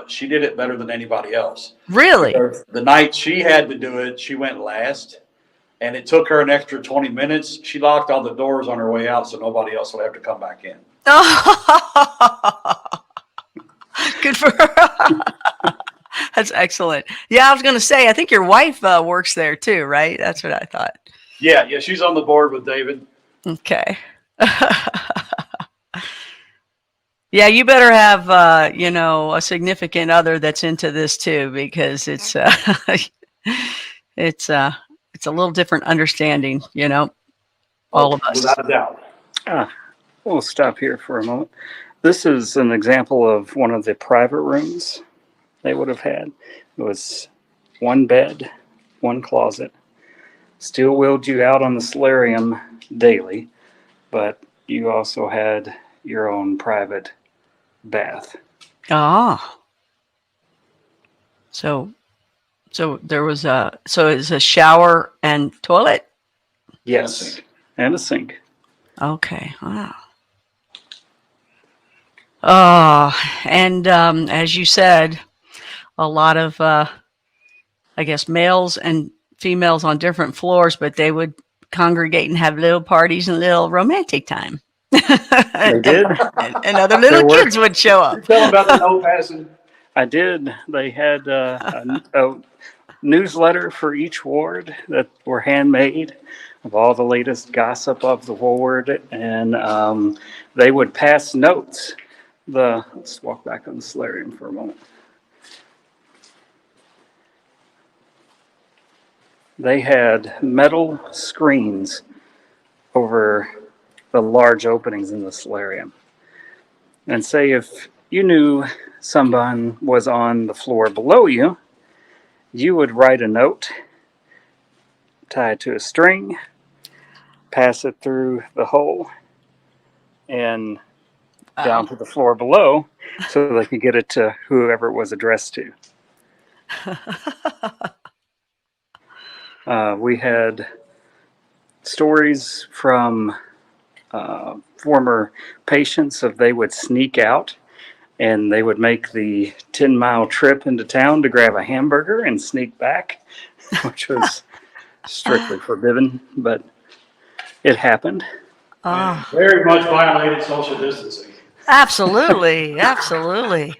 She did it better than anybody else. Really? Because the night she had to do it, she went last, and it took her an extra 20 minutes. She locked all the doors on her way out so nobody else would have to come back in. Good for her. That's excellent. Yeah, I was going to say, I think your wife works there too, right? That's what I thought. Yeah, she's on the board with David. Okay. Yeah, you better have, a significant other that's into this too, because it's it's a little different understanding, all of us. Without a doubt. We'll stop here for a moment. This is an example of one of the private rooms they would have had. It was one bed, one closet. Still wheeled you out on the solarium daily, but you also had your own private bath. Ah. So there was it's a shower and toilet? Yes. And a sink. Okay. Wow. Oh, and as you said, a lot of, I guess, males and females on different floors, but they would congregate and have little parties and little romantic time. They did. and other little kids would show up. Tell them about the no passing. I did. They had a newsletter for each ward that were handmade of all the latest gossip of the ward, and they would pass notes. Let's walk back on the solarium for a moment. They had metal screens over the large openings in the solarium. And say if you knew someone was on the floor below you, you would write a note, tie it to a string, pass it through the hole, and down to the floor below so they could get it to whoever it was addressed to. We had stories from former patients of they would sneak out and they would make the 10-mile trip into town to grab a hamburger and sneak back, which was strictly forbidden, but it happened. Very much violated social distancing. Absolutely. Absolutely.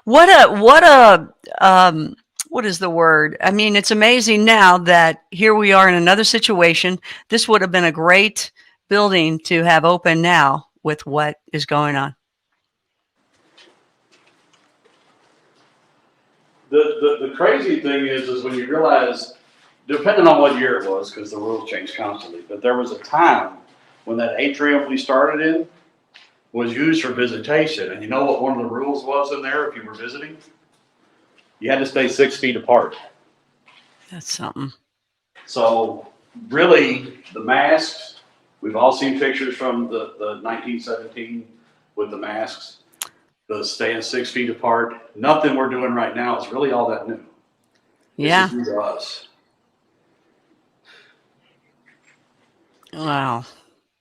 What is the word? I mean, it's amazing now that here we are in another situation. This would have been a great building to have open now with what is going on. The crazy thing is when you realize, depending on what year it was, because the rules change constantly, but there was a time when that atrium we started in was used for visitation. And you know what one of the rules was in there if you were visiting? You had to stay 6 feet apart. That's something. So really, the masks, we've all seen pictures from the 1917 with the masks, the staying 6 feet apart. Nothing we're doing right now is really all that new. Yeah. This is new to us. Wow.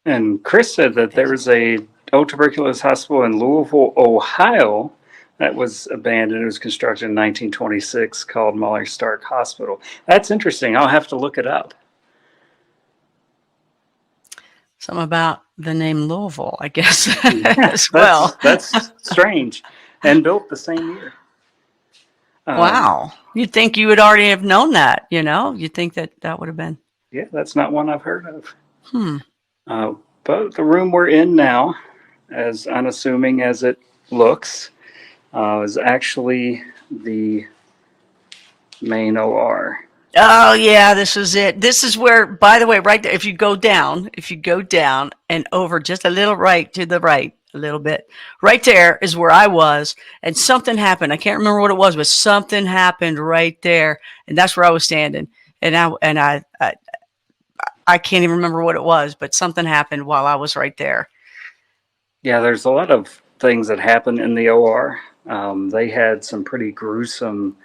And Chris said that there was a old tuberculosis hospital in Louisville, Ohio, that was abandoned. It was constructed in 1926 called Molly Stark Hospital. That's interesting. I'll have to look it up. Something about the name Louisville, I guess, as well. That's strange. And built the same year. Wow. You'd think you would already have known that, You'd think that would have been. Yeah, that's not one I've heard of. But the room we're in now, as unassuming as it looks, is actually the main OR. Oh yeah, this is it. This is where, by the way, right there, if you go down and over just a little right to the right, a little bit, right there is where I was, and something happened. I can't remember what it was, but something happened right there, and that's where I was standing. And I I can't even remember what it was, but something happened while I was right there. Yeah, there's a lot of things that happen in the OR. They had some pretty gruesome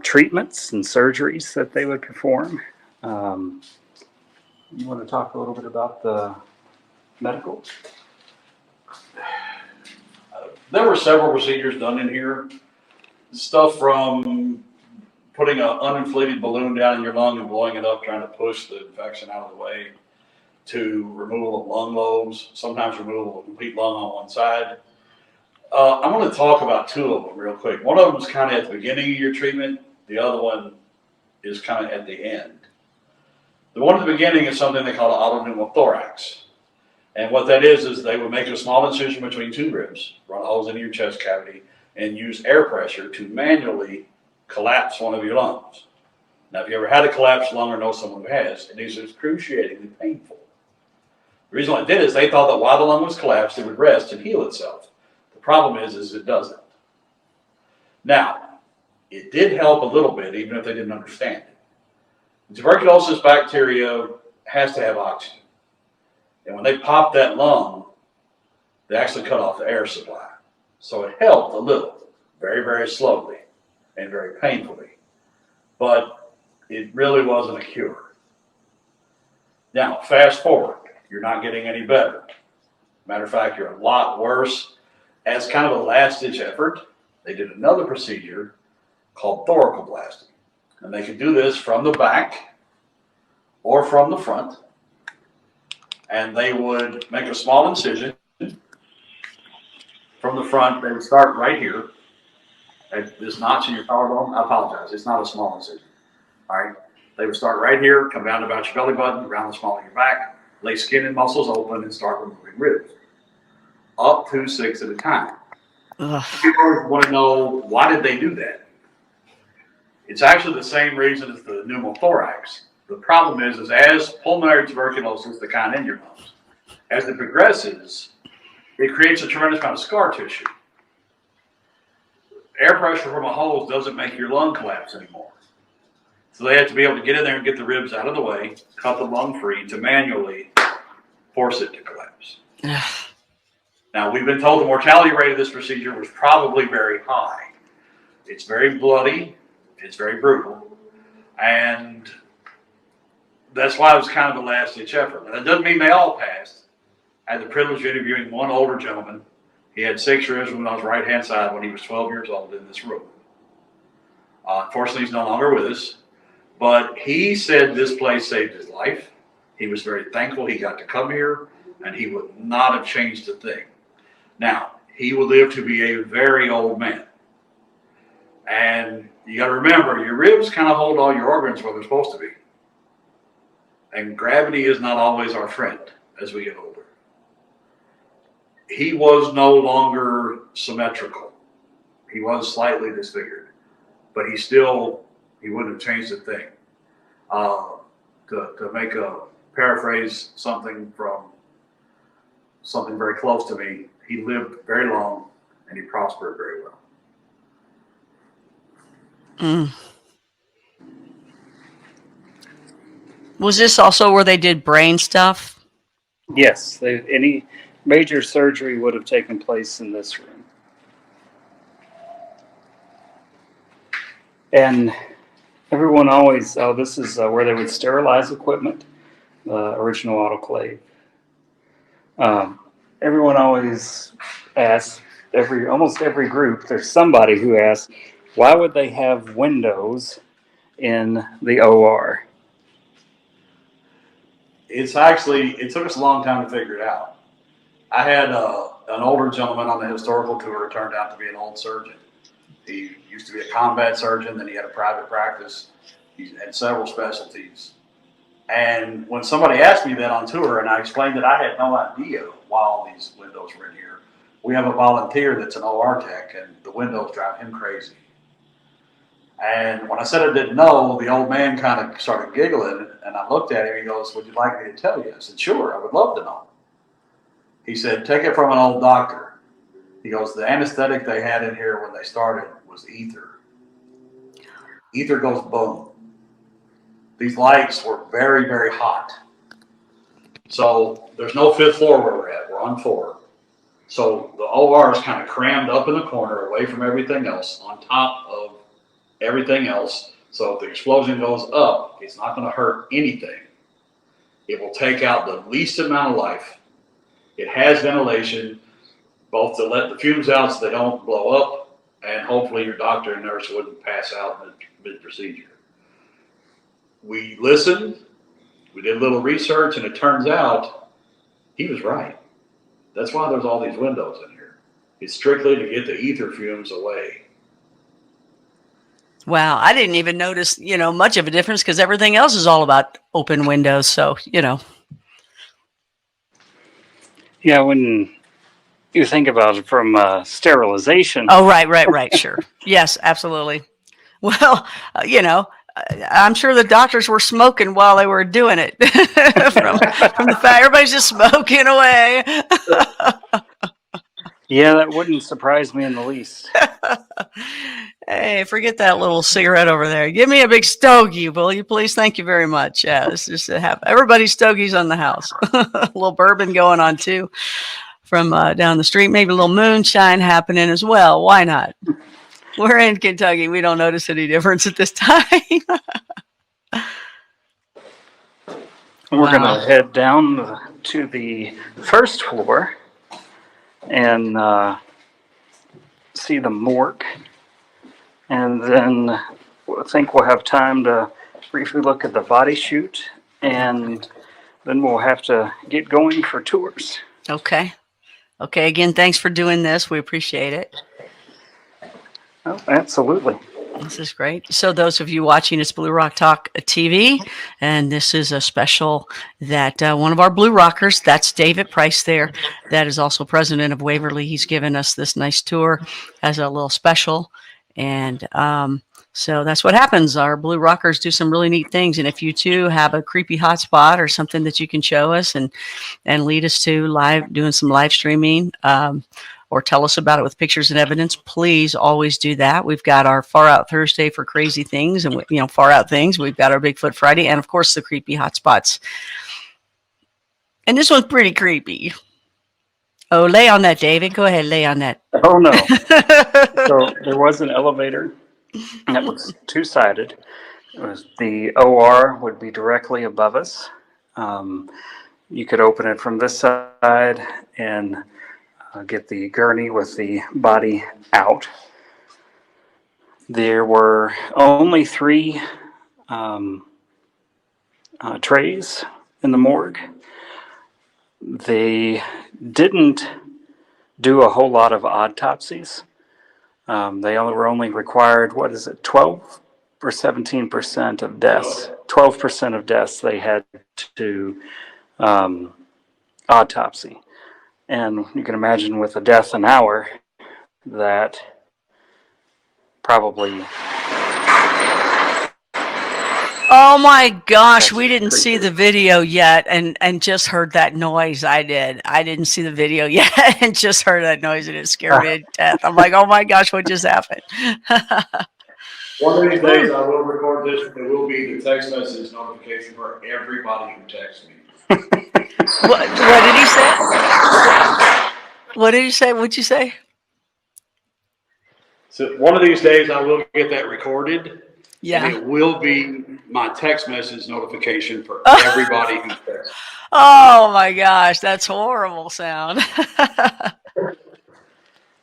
treatments and surgeries that they would perform. You want to talk a little bit about the medical? There were several procedures done in here. Stuff from putting an uninflated balloon down in your lung and blowing it up, trying to push the infection out of the way, to removal of lung lobes, sometimes removal of complete lung on one side. I'm going to talk about two of them real quick. One of them is kind of at the beginning of your treatment. The other one is kind of at the end. The one at the beginning is something they call an autopneumothorax. And what that is they would make a small incision between two ribs, run holes into your chest cavity, and use air pressure to manually collapse one of your lungs. Now, if you ever had a collapsed lung or know someone who has, it is excruciatingly painful. The reason why it did is they thought that while the lung was collapsed, it would rest and heal itself. The problem is it doesn't. Now, it did help a little bit, even if they didn't understand it. The tuberculosis bacteria has to have oxygen. And when they popped that lung, they actually cut off the air supply. So it helped a little, very, very slowly and very painfully. But it really wasn't a cure. Now, fast forward, you're not getting any better. Matter of fact, you're a lot worse. As kind of a last-ditch effort, they did another procedure called thoracoplasty. And they could do this from the back or from the front. And they would make a small incision from the front. They would start right here at this notch in your collarbone. I apologize, it's not a small incision. All right, they would start right here, come down to about your belly button, around the small of your back, lay skin and muscles open, and start removing ribs, up to 6 at a time. Ugh. People want to know, why did they do that? It's actually the same reason as the pneumothorax. The problem is as pulmonary tuberculosis, the kind in your lungs, as it progresses, it creates a tremendous amount of scar tissue. Air pressure from a hose doesn't make your lung collapse anymore. So they have to be able to get in there and get the ribs out of the way, cut the lung free to manually force it to collapse. Now, we've been told the mortality rate of this procedure was probably very high. It's very bloody, it's very brutal, and that's why it was kind of a last-ditch effort. Now, that doesn't mean they all passed. I had the privilege of interviewing one older gentleman. He had 6 ribs on his right-hand side when he was 12 years old in this room. Unfortunately, he's no longer with us, but he said this place saved his life. He was very thankful he got to come here, and he would not have changed a thing. Now, he would live to be a very old man. And you got to remember, your ribs kind of hold all your organs where they're supposed to be. And gravity is not always our friend as we get older. He was no longer symmetrical. He was slightly disfigured, but he wouldn't have changed a thing. To make a paraphrase something from something very close to me, he lived very long and he prospered very well. Mm. Was this also where they did brain stuff? Yes, any major surgery would have taken place in this room. And everyone always, this is where they would sterilize equipment, original autoclave. Everyone always asks, almost every group, there's somebody who asks, why would they have windows in the OR? It took us a long time to figure it out. I had an older gentleman on the historical tour who turned out to be an old surgeon. He used to be a combat surgeon, then he had a private practice. He had several specialties. And when somebody asked me that on tour, and I explained that I had no idea why all these windows were in here, we have a volunteer that's an OR tech, and the windows drive him crazy. And when I said I didn't know, the old man kind of started giggling, and I looked at him, he goes, would you like me to tell you? I said, sure, I would love to know. He said, take it from an old doctor. He goes, the anesthetic they had in here when they started was ether. Ether goes boom. these lights were very, very hot. So there's no 5th floor where we're at. We're on 4. So the OR is kind of crammed up in the corner away from everything else, on top of everything else. So if the explosion goes up, it's not going to hurt anything. It will take out the least amount of life. It has ventilation, both to let the fumes out so they don't blow up, and hopefully your doctor and nurse wouldn't pass out mid-procedure. We listened, we did a little research, and it turns out he was right. That's why there's all these windows in here. It's strictly to get the ether fumes away. Wow, I didn't even notice, much of a difference because everything else is all about open windows. So, Yeah, when you think about it from sterilization. Oh, right. Sure. Yes, absolutely. Well, I'm sure the doctors were smoking while they were doing it. from the fire, everybody's just smoking away. Yeah, that wouldn't surprise me in the least. Hey, forget that little cigarette over there. Give me a big stogie, will you please? Thank you very much. Yeah, let's just have everybody's stogies on the house. A little bourbon going on too from down the street. Maybe a little moonshine happening as well. Why not? We're in Kentucky. We don't notice any difference at this time. We're going to head down to the 1st floor and see the morgue. And then I think we'll have time to briefly look at the body chute, and then we'll have to get going for tours. Okay. Again, thanks for doing this. We appreciate it. Oh, absolutely. This is great. So those of you watching, it's Blue Rock Talk TV, and this is a special that one of our Blue Rockers, that's David Price there, that is also president of Waverly. He's given us this nice tour as a little special, and so that's what happens. Our Blue Rockers do some really neat things, and if you too have a creepy hotspot or something that you can show us and lead us to live, doing some live streaming, or tell us about it with pictures and evidence, please always do that. We've got our Far Out Thursday for crazy things and, far out things. We've got our Bigfoot Friday and, of course, the creepy hotspots. And this one's pretty creepy. Oh, lay on that, David. Go ahead, lay on that. Oh, no. So there was an elevator that was two-sided. It was the OR would be directly above us. You could open it from this side and get the gurney with the body out. There were only 3 trays in the morgue. They didn't do a whole lot of autopsies. They were only required, 12 or 17% of deaths? 12% of deaths they had to autopsy. And you can imagine with a death an hour, that probably... Oh my gosh, we didn't see the video yet and just heard that noise. I didn't see the video yet and just heard that noise, and it scared me to death. I'm like, oh my gosh, what just happened? One of these days I will record this. It will be the text message notification for everybody who texts me. What did he say? What did he say? What'd you say? So one of these days I will get that recorded. Yeah. And it will be my text message notification for everybody who texts. Oh my gosh, that's horrible sound.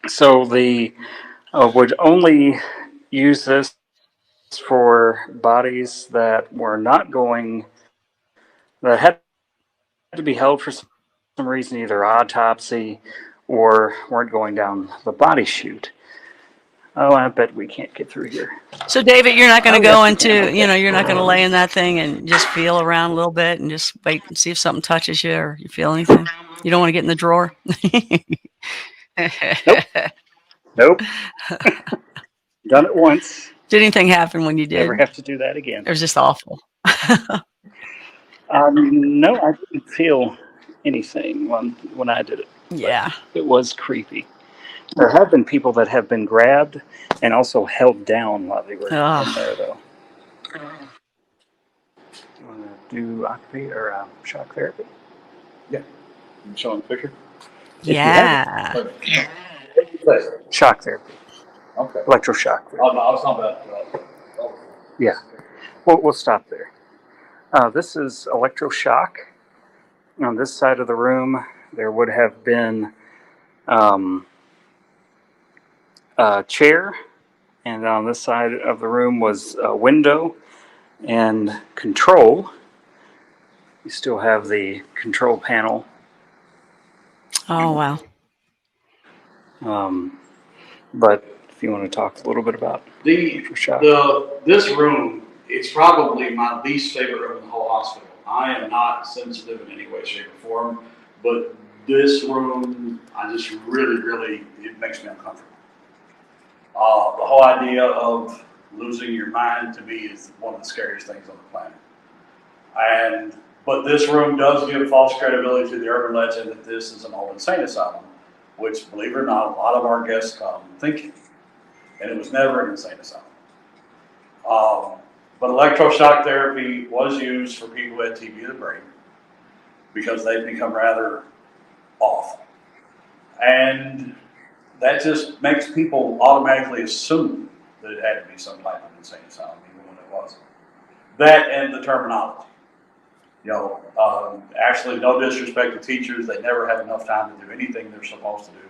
So the would only use this for bodies that were not going, that had to be held for some reason, either autopsy or weren't going down the body chute. Oh, I bet we can't get through here. So, David, you're not going to go into, you're not going to lay in that thing and just feel around a little bit and just wait and see if something touches you or you feel anything? You don't want to get in the drawer? Nope. Done it once. Did anything happen when you did? Never have to do that again. It was just awful. No, I didn't feel anything when I did it. Yeah. It was creepy. There have been people that have been grabbed and also held down while they were in there, though. do occupational or shock therapy? You showing the picture? If you have it. Yeah. What did you say? Shock therapy, Okay. electroshock therapy. Oh, no, I was talking about. Yeah. We'll stop there. This is electroshock. On this side of the room, there would have been a chair, and on this side of the room was a window and control. You still have the control panel. Oh, wow. But if you want to talk a little bit about This room, it's probably my least favorite room in the whole hospital. I am not sensitive in any way, shape, or form, but this room, I just really, it makes me uncomfortable. The whole idea of losing your mind to me is one of the scariest things on the planet. But this room does give false credibility to the urban legend that this is an old insane asylum, which, believe it or not, a lot of our guests come thinking. And it was never an insane asylum. But electroshock therapy was used for people who had TB of the brain because they've become rather off. And that just makes people automatically assume that it had to be some type of insane asylum, even when it wasn't. That and the terminology. Actually, no disrespect to teachers, they never have enough time to do anything they're supposed to do,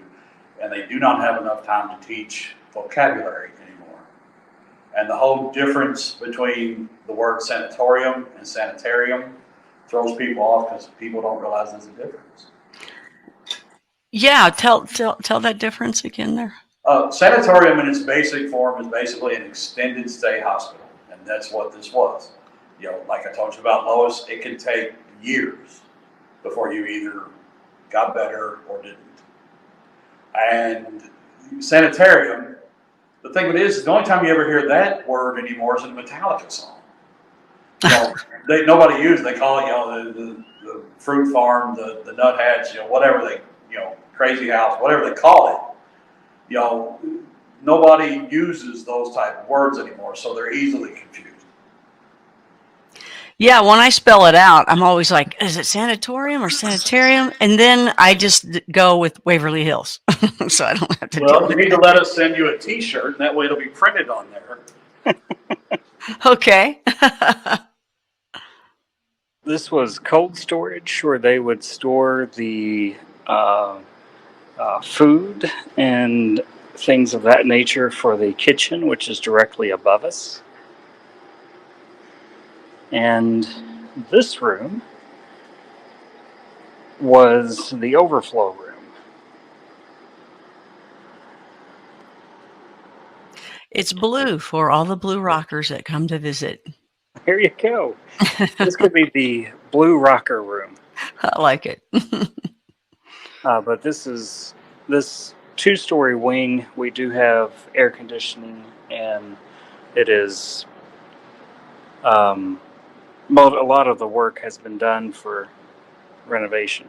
and they do not have enough time to teach vocabulary anymore. And the whole difference between the word sanatorium and sanitarium throws people off because people don't realize there's a difference. Yeah, tell that difference again there. Sanatorium in its basic form is basically an extended stay hospital, and that's what this was. Like I told you about Lois, it can take years before you either got better or didn't. And sanitarium, the thing of it is, the only time you ever hear that word anymore is in a Metallica song. Nobody uses, they call it, the fruit farm, the nut hatch, whatever crazy house, whatever they call it. Nobody uses those type of words anymore, so they're easily confused. Yeah, when I spell it out, I'm always like, is it sanatorium or sanitarium? And then I just go with Waverly Hills. So I don't have to Well, you need to let us send you a t-shirt, and that way it'll be printed on there. Okay. This was cold storage where they would store the food and things of that nature for the kitchen, which is directly above us. And this room was the overflow room. It's blue for all the blue rockers that come to visit. Here you go. This could be the blue rocker room. I like it. But this 2-story wing. We do have air conditioning, and it is a lot of the work has been done for renovation.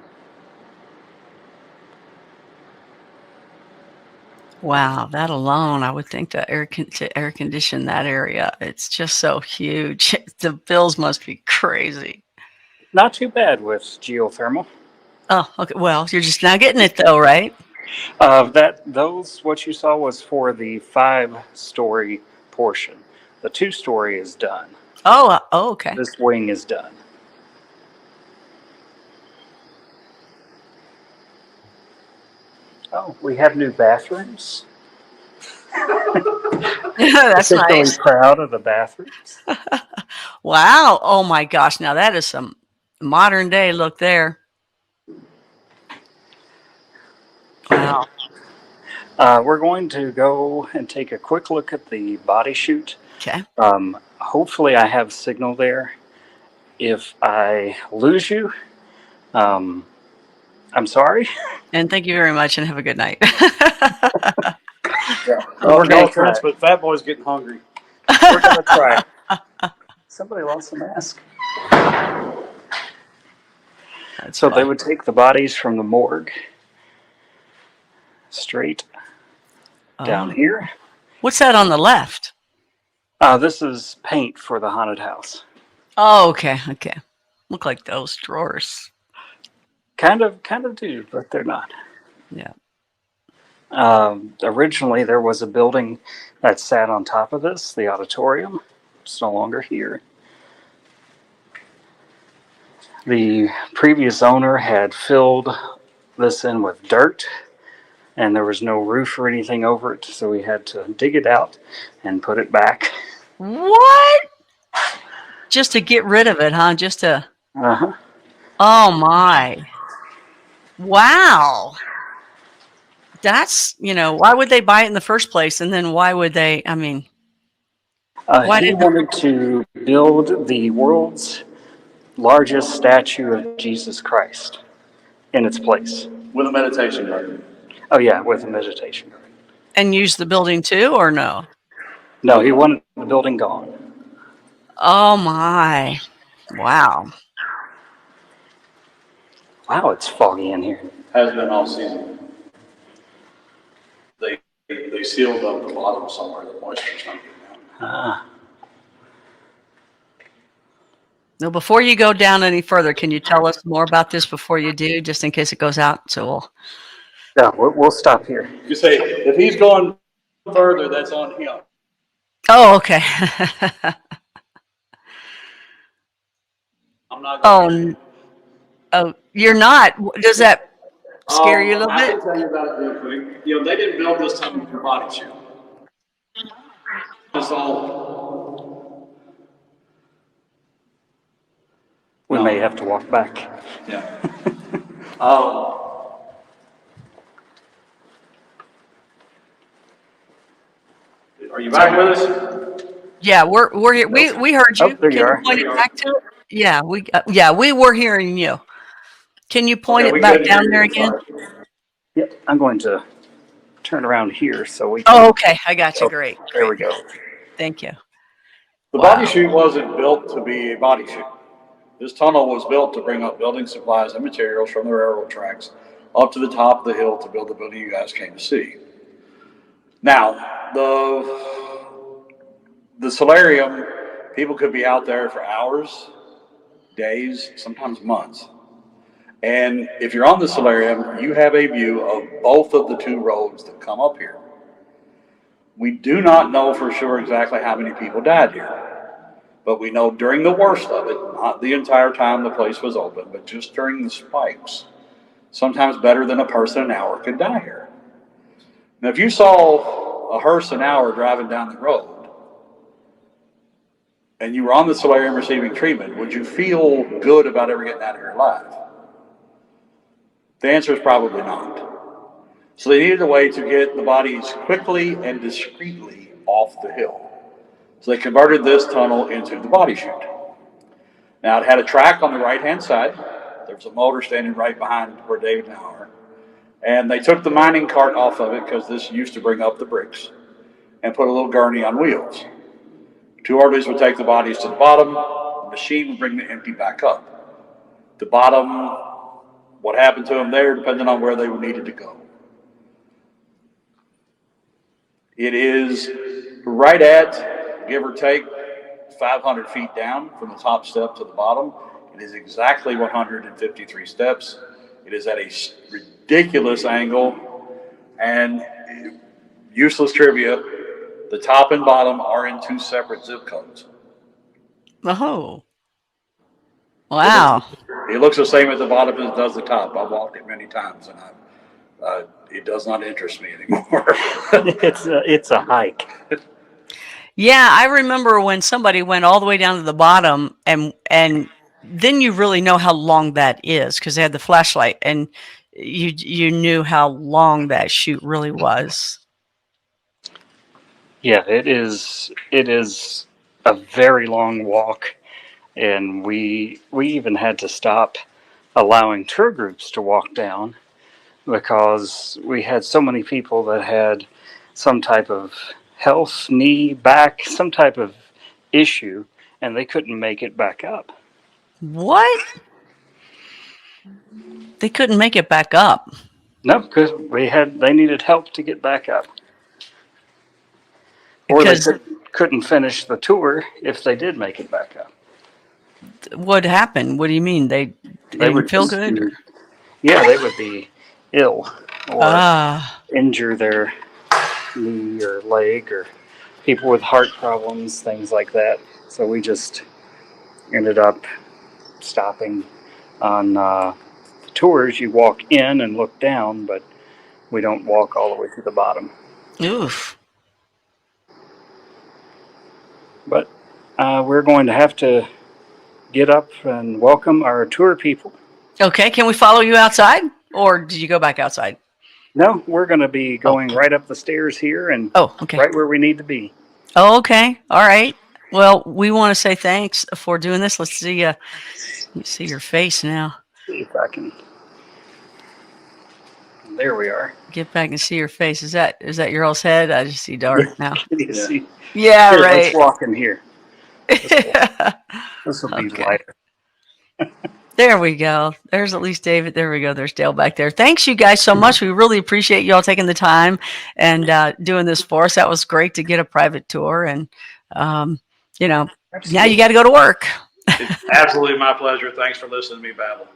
Wow, that alone, I would think to air condition that area, it's just so huge. The bills must be crazy. Not too bad with geothermal. Oh, okay. Well, you're just now getting it though, right? What you saw was for the 5-story portion. The 2-story is done. Oh, okay. This wing is done. Oh, we have new bathrooms. That's nice. Proud of the bathrooms. Wow. Oh my gosh. Now that is some modern day look there. Wow. We're going to go and take a quick look at the body chute. Okay. Hopefully I have signal there. If I lose you, I'm sorry. And thank you very much and have a good night. We're no offense, but Fat Boy's getting hungry. We're going to try. Somebody lost a mask. So they would take the bodies from the morgue straight down here. What's that on the left? This is paint for the haunted house. Oh, okay. Okay. Look like those drawers. Kind of do, but they're not. Yeah. Originally, there was a building that sat on top of this, the auditorium. It's no longer here. The previous owner had filled this in with dirt, and there was no roof or anything over it, so we had to dig it out and put it back. What? Just to get rid of it, huh? Just to. Uh-huh. Oh my. Wow. That's, why would they buy it in the first place? And then why would they, why He did, wanted to build the world's largest statue of Jesus Christ in its place. With a meditation garden. Oh, yeah, with a meditation garden. and use the building too, or no? No, he wanted the building gone. Oh my. Wow. Wow, it's foggy in here. Has been all season. They sealed up the bottom somewhere. The moisture's not getting down. Ah. Now, before you go down any further, can you tell us more about this before you do, just in case it goes out? So we'll. Yeah, we'll stop here. You say, if he's going further, that's on him. Oh, okay. I'm not going Oh, you're not. Does that scare you a little I bit? can tell you about it real quick. They didn't build this tunnel for body shield. It's all. We may have to walk back. Yeah. Are you back with us? Yeah, we're here. We heard you. Oh, there Can you are. point it back to it? Yeah, we were hearing you. Can you point we it back couldn't down hear there you, again? sorry. Yep, I'm going to turn around here so we can. Oh, okay. I got you. Great. There we go. Thank you. The Wow. body chute wasn't built to be a body chute. This tunnel was built to bring up building supplies and materials from the railroad tracks up to the top of the hill to build the building you guys came to see. Now, the solarium, people could be out there for hours, days, sometimes months. And if you're on the solarium, you have a view of both of the two roads that come up here. We do not know for sure exactly how many people died here, but we know during the worst of it, not the entire time the place was open, but just during the spikes, sometimes better than a person an hour could die here. Now, if you saw a hearse an hour driving down the road, and you were on the solarium receiving treatment, would you feel good about ever getting out of here alive? The answer is probably not. So they needed a way to get the bodies quickly and discreetly off the hill. So they converted this tunnel into the body chute. Now it had a track on the right-hand side. There was a motor standing right behind where David and I are. And they took the mining cart off of it because this used to bring up the bricks and put a little gurney on wheels. Two orderlies would take the bodies to the bottom. The machine would bring the empty back up. The bottom, what happened to them there, depending on where they needed to go. It is right at, give or take, 500 feet down from the top step to the bottom. It is exactly 153 steps. It is at a ridiculous angle. And useless trivia, the top and bottom are in two separate zip codes. Oh. Wow. It looks the same at the bottom as it does the top. I've walked it many times, and it does not interest me anymore. It's a hike. Yeah, I remember when somebody went all the way down to the bottom, and then you really know how long that is because they had the flashlight, and you knew how long that chute really was. Yeah, it is a very long walk, and we even had to stop allowing tour groups to walk down because we had so many people that had some type of health, knee, back, some type of issue, and they couldn't make it back up. What? They couldn't make it back up. No, because they needed help to get back up. Or they couldn't finish the tour if they did make it back up. What happened? What do you mean? They didn't would feel just good? be- yeah, they would be ill or Ah, injure their knee or leg, or people with heart problems, things like that. So we just ended up stopping on tours. You walk in and look down, but we don't walk all the way to the bottom. oof. But we're going to have to get up and welcome our tour people. Okay, can we follow you outside, or did you go back outside? No, we're going to be going Oh. right up the stairs here and Oh, okay. right where we need to be. Oh, okay. All right. Well, we want to say thanks for doing this. Let's see. You see your face now. See if I can. There we are. Get back and see your face. Is that your all's head? I just see dark now. Can you see? Yeah, Here, right. Let's walk in here. This will be Okay. lighter. There we go. There's at least David. There we go. There's Dale back there. Thanks, you guys, so much. We really appreciate you all taking the time and doing this for us. That was great to get a private tour. And, now you got to go to work. It's absolutely my pleasure. Thanks for listening to me babble.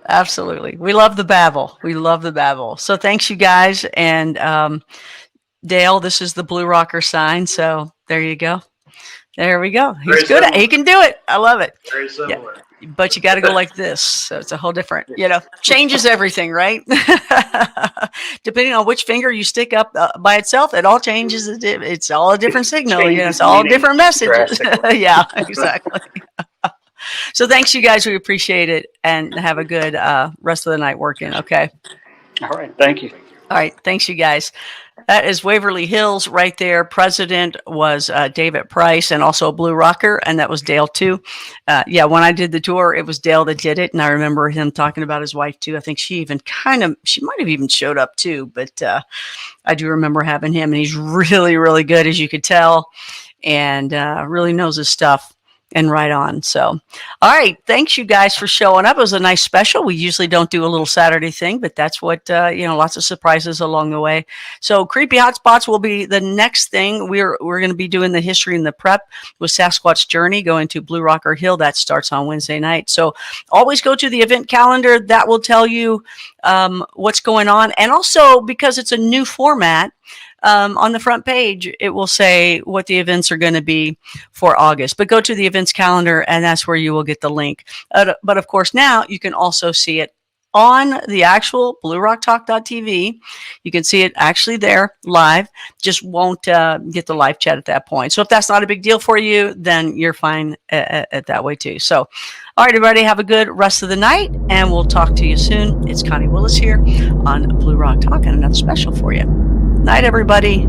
Absolutely. We love the babble. We love the babble. So thanks, you guys. And Dale, this is the Blue Rocker sign. So there you go. There we go. He's Very good. similar. He can do it. I love it. Very similar. But you got to go like this. So it's a whole different, changes everything, right? Depending on which finger you stick up by itself, it all changes. It's all a different signal. It's all meaning different messages. drastically. Yeah, exactly. So thanks, you guys. We appreciate it. And have a good rest of the night working. Okay. All right. Thank you. All right. Thanks, you guys. That is Waverly Hills right there. President was David Price and also a Blue Rocker, and that was Dale too. When I did the tour, it was Dale that did it, and I remember him talking about his wife too. I think she might have even showed up too, but I do remember having him, and he's really, really good, as you could tell, and really knows his stuff. And right on. So, all right. Thanks, you guys, for showing up. It was a nice special. We usually don't do a little Saturday thing, but that's what, lots of surprises along the way. So Creepy Hotspots will be the next thing. We're going to be doing the history and the prep with Sasquatch Journey going to Blue Rocker Hill. That starts on Wednesday night. So always go to the event calendar. That will tell you what's going on. And also, because it's a new format, on the front page, it will say what the events are going to be for August. But go to the events calendar, and that's where you will get the link. But of course, now you can also see it on the actual BlueRockTalk.tv. You can see it actually there live. Just won't get the live chat at that point. So if that's not a big deal for you, then you're fine at that way too. So, all right, everybody, have a good rest of the night, and we'll talk to you soon. It's Connie Willis here on Blue Rock Talk, and another special for you. Night, everybody.